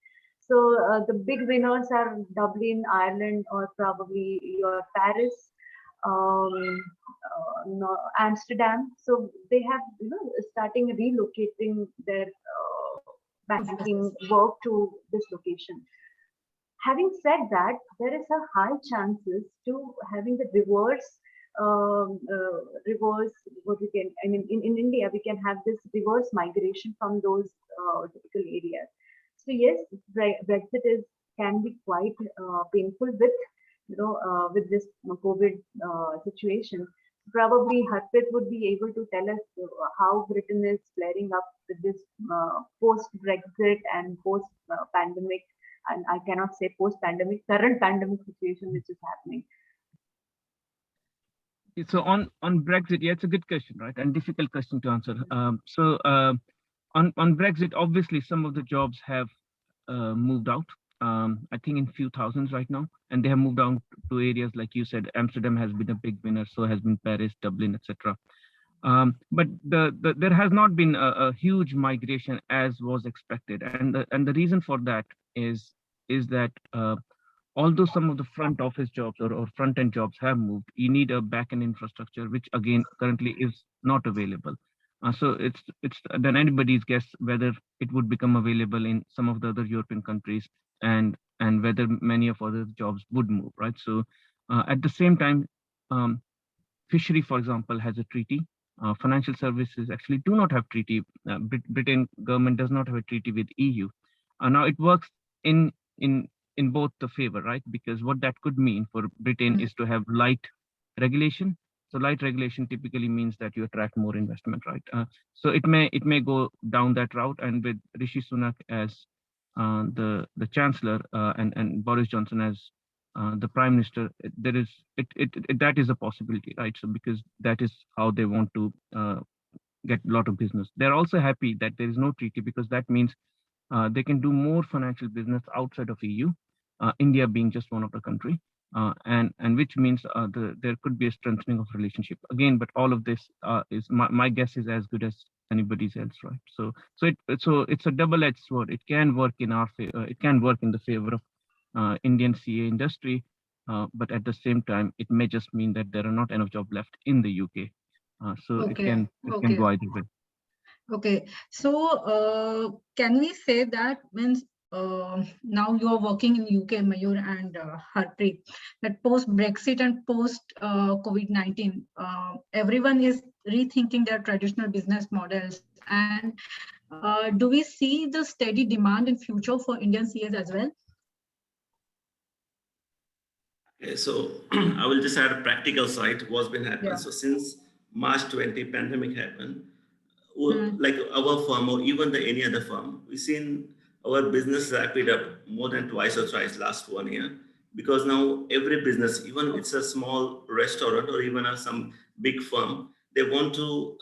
So the big winners are Dublin, Ireland, or probably your Paris, Amsterdam. So they have starting relocating their banking work to this location. Having said that, there is a high chances to having the reverse what we can, I mean, in India we can have this reverse migration from those typical areas. So yes, Brexit can be quite painful with this COVID situation. Probably Harpreet would be able to tell us how Britain is flaring up with this post-Brexit and post-pandemic, and I cannot say post-pandemic, current pandemic situation which is happening. So on Brexit, yeah, it's a good question, right? And difficult question to answer. On Brexit, obviously some of the jobs have moved out. I think in few thousands right now, and they have moved down to areas like you said. Amsterdam has been a big winner, so has been Paris, Dublin, etc. But there has not been a huge migration as was expected, and the reason for that is that although some of the front office jobs or front end jobs have moved, you need a back end infrastructure, which again currently is not available. So it's then anybody's guess whether it would become available in some of the other European countries, and whether many of other jobs would move, right? So at the same time, fishery, for example, has a treaty. Financial services actually do not have treaty. Britain government does not have a treaty with EU. Now it works in both the favor, right? Because what that could mean for Britain is to have light regulation. So light regulation typically means that you attract more investment, right? So it may go down that route, and with Rishi Sunak as the chancellor and Boris Johnson as the prime minister, that is a possibility, right? So because that is how they want to get a lot of business. They're also happy that there is no treaty, because that means they can do more financial business outside of EU, India being just one of the country, and which means there could be a strengthening of relationship again. But all of this is my guess is as good as anybody's else, right? So it's a double-edged sword. It can work in our favor. It can work in the favor of Indian CA industry. but at the same time, it may just mean that there are not enough jobs left in the UK. So it Okay. can Okay. go either way. Okay. So can we say that means now you are working in UK, Mayur and Harpreet, that post Brexit and post COVID-19, everyone is rethinking their traditional business models. And do we see the steady demand in future for Indian CAs as well? Okay, so I will just add a practical side, what's been happening. Yeah. So since March 20 pandemic happened, Hmm. like our firm or even any other firm, we've seen our business rapid up more than twice or thrice last 1 year, because now every business, even it's a small restaurant or even some big firm, they want to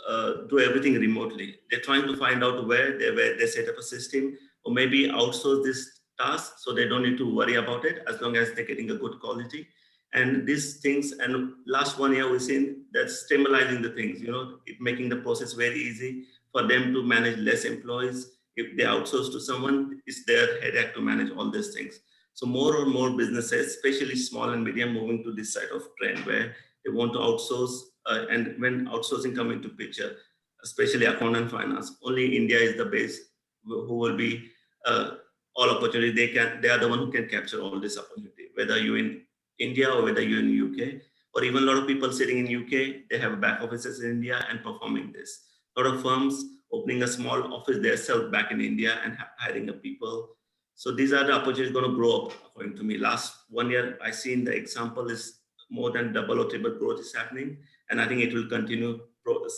do everything remotely. They're trying to find out where they set up a system or maybe outsource this task so they don't need to worry about it as long as they're getting a good quality. And these things, and last 1 year we've seen that stabilizing the things, it making the process very easy for them to manage less employees. If they outsource to someone, it's their headache to manage all these things. So more and more businesses, especially small and medium, moving to this side of trend where they want to outsource. And when outsourcing come into picture, especially account and finance, only India is the base who will be all opportunity. They are the one who can capture all this opportunity, whether you're in India or whether you're in UK, or even a lot of people sitting in UK, they have back offices in India and performing this. A lot of firms opening a small office themselves back in India and hiring the people. So these are the opportunities going to grow up, according to me. Last 1 year, I seen the example is more than double or triple growth is happening. And I think it will continue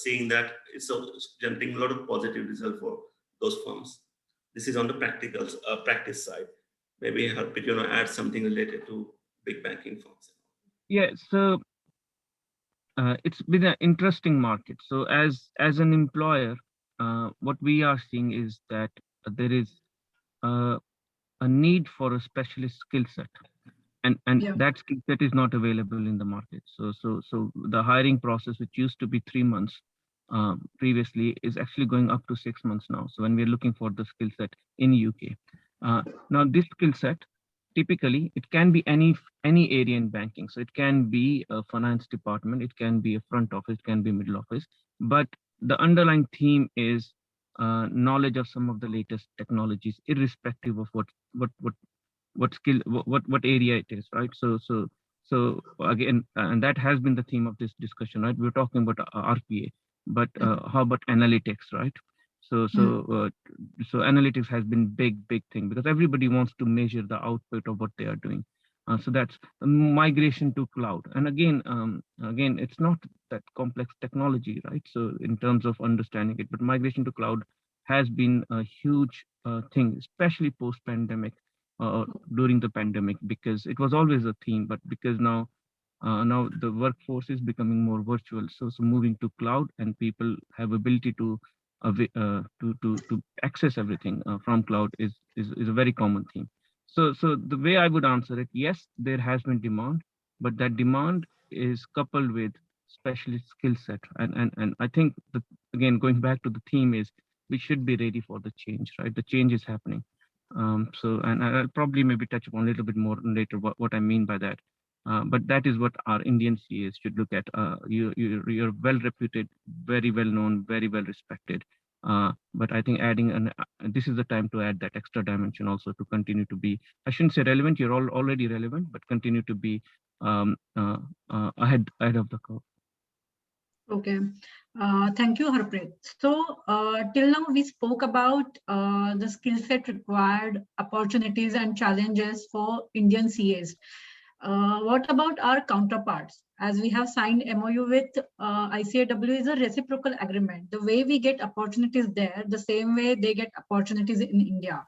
seeing that it's generating a lot of positive result for those firms. This is on the practice side. Maybe Harpreet, add something related to big banking firms. Yeah, so it's been an interesting market. So as an employer, what we are seeing is that there is a need for a specialist skill set, and Yeah. that skill set is not available in the market. So the hiring process, which used to be 3 months previously, is actually going up to 6 months now. So when we're looking for the skill set in UK, now this skill set, typically it can be any area in banking. So it can be a finance department, it can be a front office, it can be middle office, but the underlying theme is knowledge of some of the latest technologies, irrespective of what skill, what area it is, right? So again, and that has been the theme of this discussion, right? We're talking about RPA, but how about analytics, right? So analytics has been big thing, because everybody wants to measure the output of what they are doing. So that's migration to cloud. And again, it's not that complex technology, right? So in terms of understanding it, but migration to cloud has been a huge thing, especially post-pandemic, during the pandemic, because it was always a theme, but because now the workforce is becoming more virtual. So moving to cloud, and people have ability to access everything from cloud is a very common theme. So the way I would answer it, yes, there has been demand, but that demand is coupled with specialist skill set. And I think that, again, going back to the theme, is we should be ready for the change, right? The change is happening. So, and I'll probably maybe touch upon a little bit more later what I mean by that. But that is what our Indian CAs should look at. You're well reputed, very well known, very well respected. But I think adding this is the time to add that extra dimension also, to continue to be, I shouldn't say relevant, you're already relevant, but continue to be ahead of the curve. Okay, thank you, Harpreet. So till now we spoke about the skill set required, opportunities and challenges for Indian CAs. What about our counterparts? As we have signed MOU with ICAW is a reciprocal agreement. The way we get opportunities there, the same way they get opportunities in India.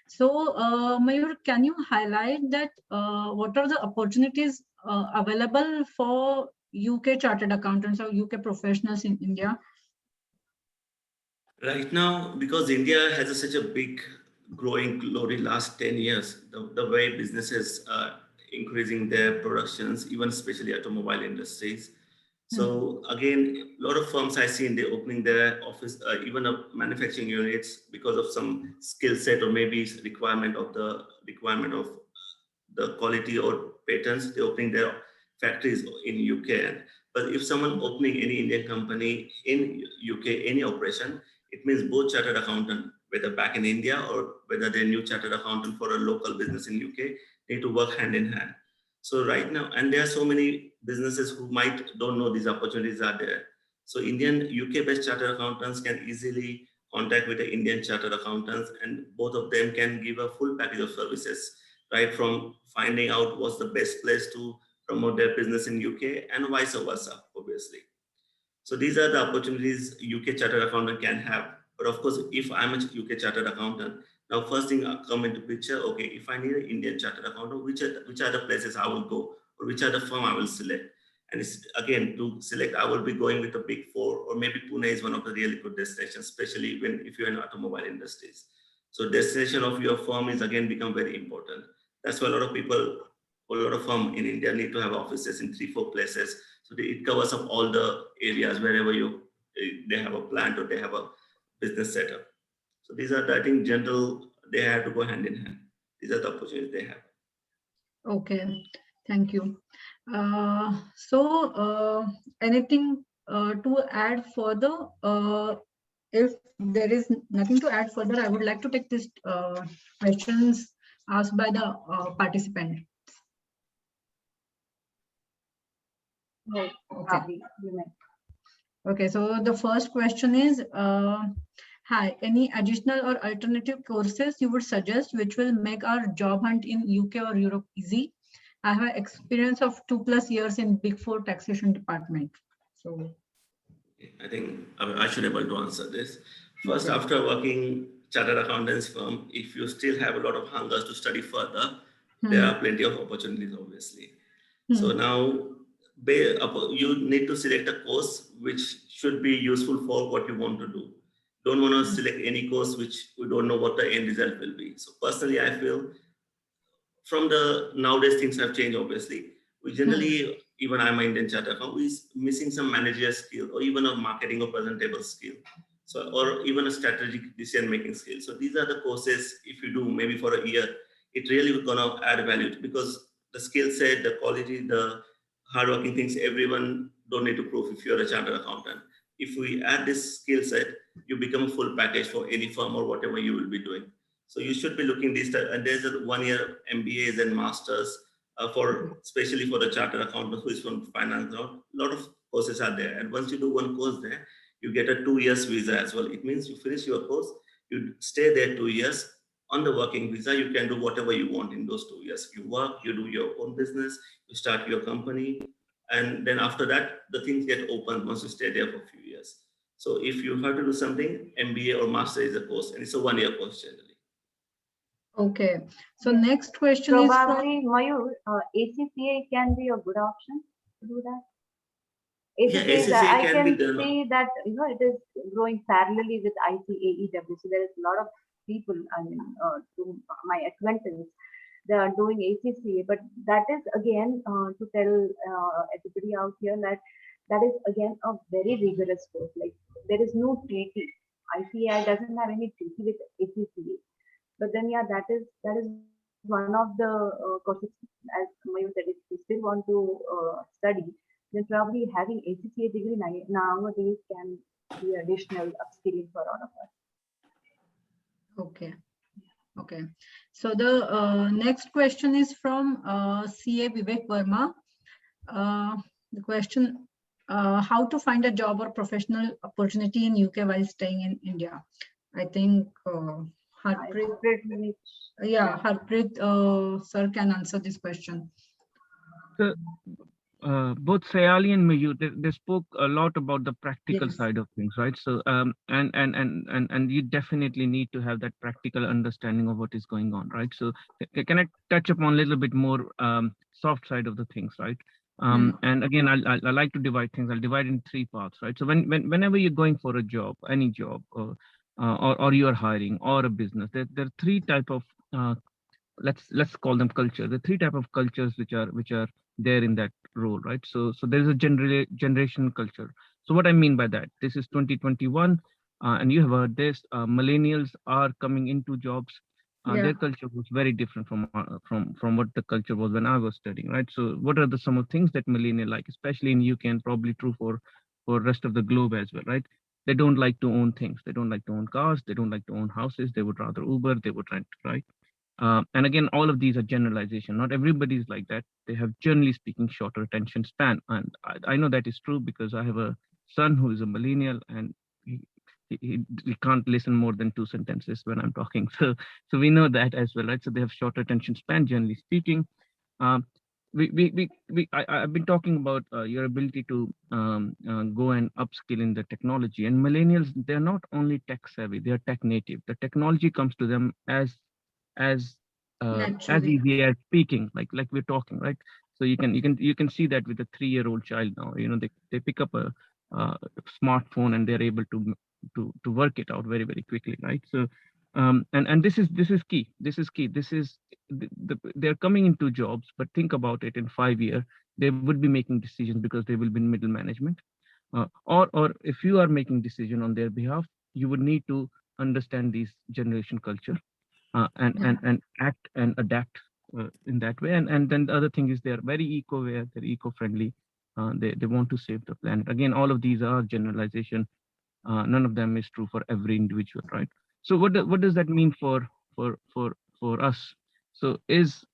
So Mayur, can you highlight that what are the opportunities available for UK chartered accountants or UK professionals in India? Right now, because India has such a big growing glory last 10 years, the way businesses are increasing their productions, even especially automobile industries. So again, a lot of firms I see in the opening their office, even manufacturing units, because of some skill set or maybe requirement of the quality or patents, they're opening their factories in UK. But if someone opening any Indian company in UK, any operation, it means both chartered accountant, whether back in India or whether they're new chartered accountant for a local business in UK, need to work hand in hand. So right now, and there are so many businesses who don't know these opportunities are there. So Indian UK-based chartered accountants can easily contact with the Indian chartered accountants, and both of them can give a full package of services, right? From finding out what's the best place to promote their business in UK and vice versa, obviously. So these are the opportunities UK chartered accountant can have. But of course, if I'm a UK chartered accountant, now first thing come into picture, okay, if I need an Indian chartered accountant, which are the places I will go, or which are the firm I will select? And it's, again, to select, I will be going with the big four, or maybe Pune is one of the really good destinations, especially if you're in automobile industries. So destination of your firm is again become very important. That's why a lot of firm in India need to have offices in 3-4 places. So it covers up all the areas wherever they have a plant or they have a business setup. So these are, I think, general, they have to go hand in hand. These are the opportunities they have. Okay, thank you. Anything to add further? If there is nothing to add further, I would like to take these questions asked by the participant. Right. Okay. Abhi, you may. Okay, so the first question is, hi, any additional or alternative courses you would suggest which will make our job hunt in UK or Europe easy? I have an experience of 2+ years in Big Four taxation department. So I think I should be able to answer this. First, Okay. after working chartered accountants firm, if you still have a lot of hunger to study further, there are plenty of opportunities, obviously. So now you need to select a course which should be useful for what you want to do. Don't want to select any course which we don't know what the end result will be. So personally, I feel from the nowadays things have changed, obviously. We generally, even I'm an Indian chartered accountant, we're missing some managerial skill or even a marketing or presentable skill. So, or even a strategic decision-making skill. So these are the courses, if you do maybe for a year, it really gonna add value because the skill set, the quality, the hardworking things, everyone don't need to prove if you're a chartered accountant. If we add this skill set, you become a full package for any firm or whatever you will be doing. So you should be looking this, and there's a 1-year MBAs and masters especially for the chartered accountant who is from finance. A lot of courses are there, and once you do one course there, you get a 2 years visa as well. It means you finish your course, you stay there 2 years on the working visa. You can do whatever you want in those 2 years. You work, you do your own business, you start your company, and then after that, the things get open once you stay there for a few years. So if you have to do something, MBA or master is a course, and it's a 1-year course generally. Okay, so next question is from, Probably, Mayur, ACCA can be a good option to do that. Yeah, ACCA I can can be done. see that it is growing parallelly with ICAEW. So there is a lot of people, to my acquaintance, they are doing ACCA. But that is again to tell everybody out here that is again a very rigorous course. Like there is no treaty. ICAI doesn't have any treaty with ACCA. But then, yeah, that is one of the courses, as Mayur said, if you still want to study, then probably having ACCA degree nowadays can be additional upskilling for all of us. Okay. Okay. So the next question is from CA Vivek Verma. The question, how to find a job or professional opportunity in UK while staying in India? I think Harpreet, Harpreet sir can answer this question. So, both Sayali and Mayur, they spoke a lot about the practical side of things, right? So, and you definitely need to have that practical understanding of what is going on, right? So, can I touch upon a little bit more soft side of the things, right? And again, I like to divide things. I'll divide in 3 parts, right? So, whenever you're going for a job, any job, or you are hiring or a business, there are 3 type of let's call them culture. The 3 type of cultures which are there in that role, right? So there's a generation culture. So what I mean by that, this is 2021, and you have heard this. Millennials are coming into jobs. Yeah. Their culture was very different from what the culture was when I was studying, right? So what are the some of things that millennial like, especially in UK and probably true for rest of the globe as well, right? They don't like to own things. They don't like to own cars. They don't like to own houses. They would rather Uber. They would rent, right? And again, all of these are generalization. Not everybody is like that. They have, generally speaking, shorter attention span. And I know that is true because I have a son who is a millennial, and he can't listen more than 2 sentences when I'm talking. So we know that as well, right? So they have short attention span, generally speaking. Um, I've been talking about your ability to go and upskill in the technology. And millennials, they're not only tech savvy, they're tech native. The technology comes to them as Naturally. easy as speaking, like we're talking, right? So you can see that with a 3-year-old child now. You know, they pick up a smartphone and they're able to work it out very, very quickly, right? So and this is key. This is key. This is they're coming into jobs, but think about it, in 5 years they would be making decisions because they will be in middle management, or if you are making decision on their behalf, you would need to understand these generation culture, and act and adapt in that way. And then the other thing is they're very eco-aware, they're eco-friendly, they want to save the planet. Again, all of these are generalization. None of them is true for every individual, right? So what does that mean for us? So is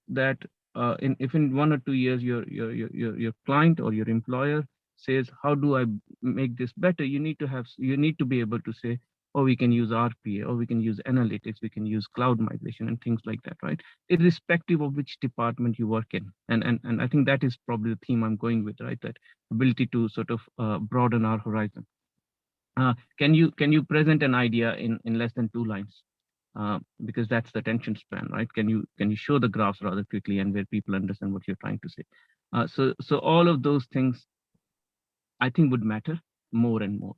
that if in 1 or 2 years your client or your employer says, how do I make this better, you need to be able to say, or we can use RPA, or we can use analytics, we can use cloud migration and things like that, right? Irrespective of which department you work in. And I think that is probably the theme I'm going with, right? That ability to sort of broaden our horizon. Can you present an idea in less than 2 lines? Because that's the attention span, right? Can you show the graphs rather quickly and where people understand what you're trying to say? So all of those things, I think, would matter more and more.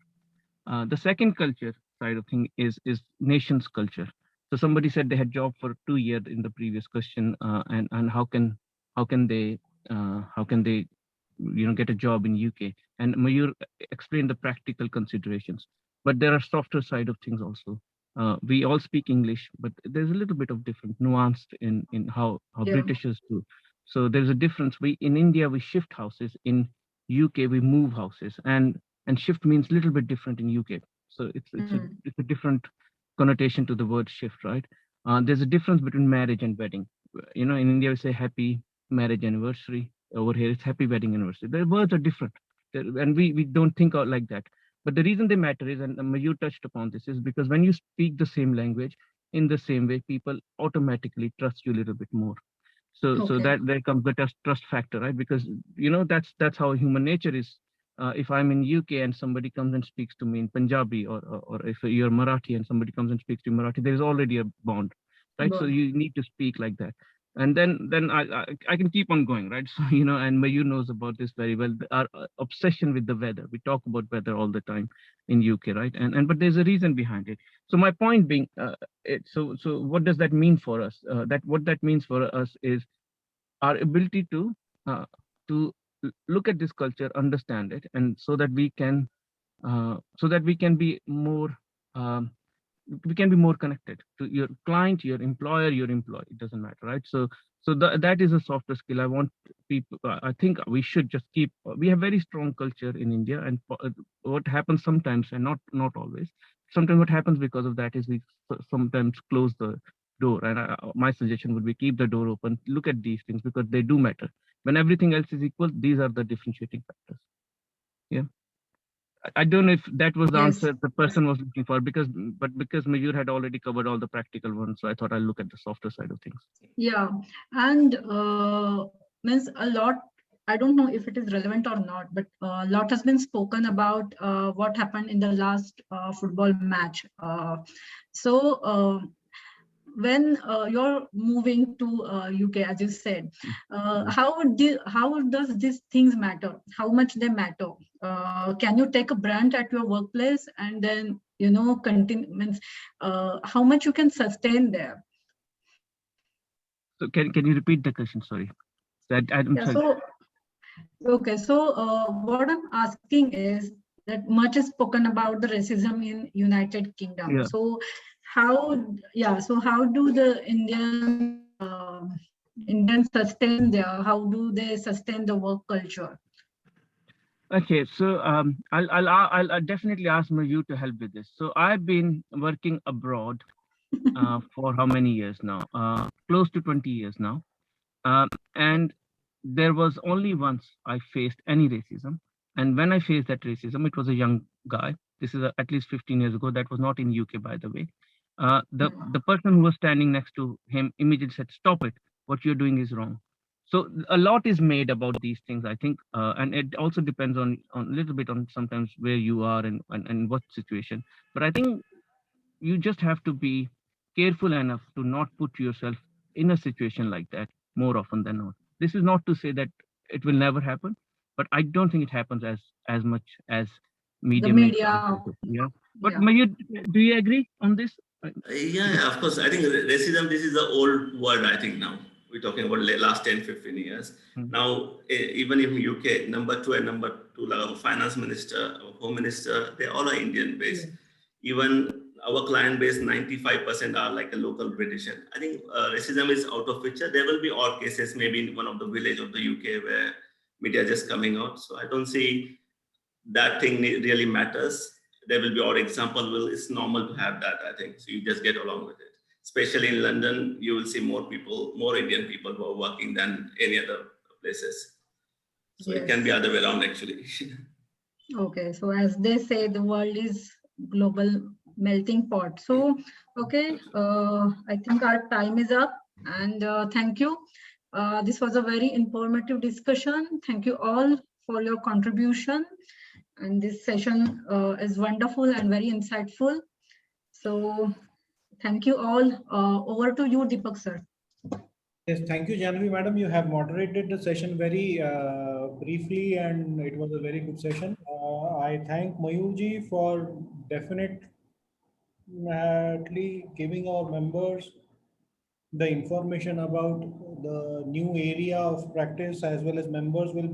The second culture side of thing is nation's culture. So somebody said they had job for 2 years in the previous question, and how can they get a job in UK? And Mayur explained the practical considerations, but there are softer side of things also. We all speak English, but there's a little bit of different nuance in how Yeah. Britishers do. So there's a difference. In India we shift houses. In UK we move houses, and shift means a little bit different in UK. So it's a different connotation to the word shift, right? There's a difference between marriage and wedding. You know, in India we say happy marriage anniversary. Over here it's happy wedding anniversary. The words are different, and we don't think out like that. But the reason they matter is, and you touched upon this, is because when you speak the same language in the same way, people automatically trust you a little bit more. So Okay. that there comes the trust factor, right? Because that's how human nature is. If I'm in UK and somebody comes and speaks to me in Punjabi, or if you're Marathi and somebody comes and speaks to you in Marathi, there's already a bond, right? So Bond. you need to speak like that. And then I can keep on going, right? So and Mayur knows about this very well. Our obsession with the weather. We talk about weather all the time in UK, right? And but there's a reason behind it. So my point being, so what does that mean for us? What that means for us is our ability to look at this culture, understand it, and so that we can be more connected to your client, your employer, your employee. It doesn't matter, right? So that is a softer skill. I want people. I think we should just keep. We have very strong culture in India, and what happens sometimes, and not always. Sometimes what happens because of that is we sometimes close the door. And my suggestion would be keep the door open. Look at these things because they do matter. When everything else is equal, these are the differentiating factors. Yeah. I don't know if that was the Yes. answer the person was looking for, because Mayur had already covered all the practical ones, so I thought I'll look at the softer side of things. Yeah, and means a lot. I don't know if it is relevant or not, but a lot has been spoken about what happened in the last football match. So when you're moving to UK, as you said, how does these things matter? How much they matter? Can you take a brand at your workplace and then continue? Means how much you can sustain there? So can you repeat the question? Sorry. I'm Yeah, sorry. so okay, so what I'm asking is that much is spoken about the racism in United Kingdom. Yeah. So So how do the Indians sustain how do they sustain the work culture? Okay, so I'll definitely ask Mayu to help with this. So I've been working abroad for how many years now? Close to 20 years now. And there was only once I faced any racism. And when I faced that racism, it was a young guy. This is at least 15 years ago. That was not in UK, by the way. The person who was standing next to him immediately said, "Stop it. What you're doing is wrong." So a lot is made about these things, I think, and it also depends on a little bit on sometimes where you are and what situation. But I think you just have to be careful enough to not put yourself in a situation like that more often than not. This is not to say that it will never happen, but I don't think it happens as much as media The makes out. media. Yeah. But Yeah. Mayu, do you agree on this? Yeah, of course. I think racism, this is the old word, I think now. We're talking about last 10, 15 years. Mhm. Now, even in UK, number 2 and number 2, like our finance minister, our home minister, they all are Indian based. Even our client base, 95% are like a local British. I think racism is out of picture. There will be odd cases, maybe in one of the village of the UK where media just coming out. So I don't see that thing really matters. There will be odd example. Well, it's normal to have that, I think. So you just get along with it. Especially in London, you will see more people, more Indian people who are working than any other places. So it can be other way around, actually. Okay, so as they say, the world is global melting pot. So, okay, I think our time is up, and thank you. This was a very informative discussion. Thank you all for your contribution. And this session is wonderful and very insightful. So, thank you all. Over to you, Deepak sir. Yes, thank you, Janvi madam. You have moderated the session very briefly, and it was a very good session. I thank Mayurji for definitely giving our members the information about the new area of practice, as well as members will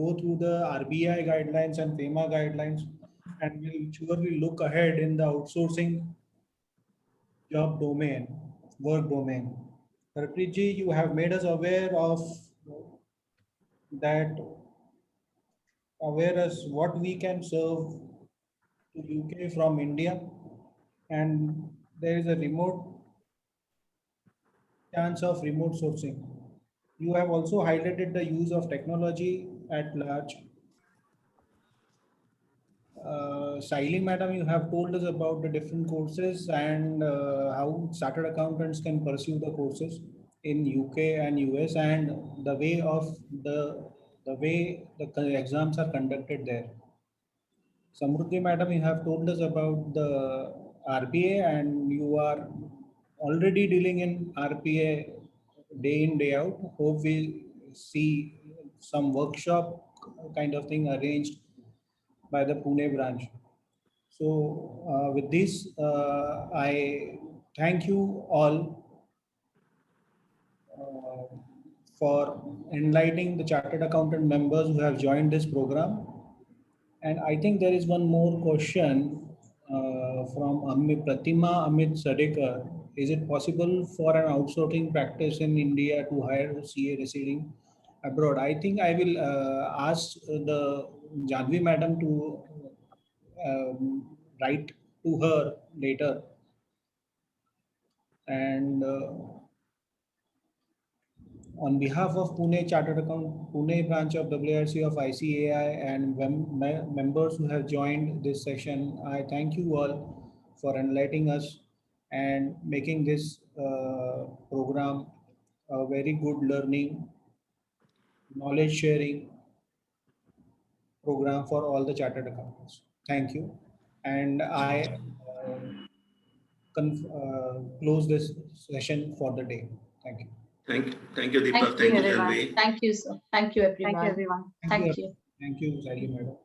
go through the RBI guidelines and FEMA guidelines, and will surely look ahead in the outsourcing job domain, work domain. Harpreet ji, you have made us aware of that, aware as what we can serve to UK from India, and there is a remote chance of remote sourcing. You have also highlighted the use of technology at large. Saili madam, you have told us about the different courses and how chartered accountants can pursue the courses in UK and US, and the way of the way the exams are conducted there. Samruddhi madam, you have told us about the RPA, and you are already dealing in RPA day in, day out. Hope we see some workshop kind of thing arranged by the Pune branch. So with this, I thank you all for enlightening the chartered accountant members who have joined this program. And I think there is one more question from Pratima Amit Sadekar. Is it possible for an outsourcing practice in India to hire a CA residing abroad? I think I will ask the Janvi madam to write to her later. And on behalf of Pune Chartered Account, Pune branch of WRC of ICAI and members who have joined this session, I thank you all for enlightening us and making this program a very good learning, knowledge sharing program for all the chartered accountants. Thank you. And I close this session for the day. Thank you. Thank you, Deepak. Thank you, Janvi. Thank you, sir. Thank you, everyone. Thank you, everyone. Thank you. Thank you, Saili madam.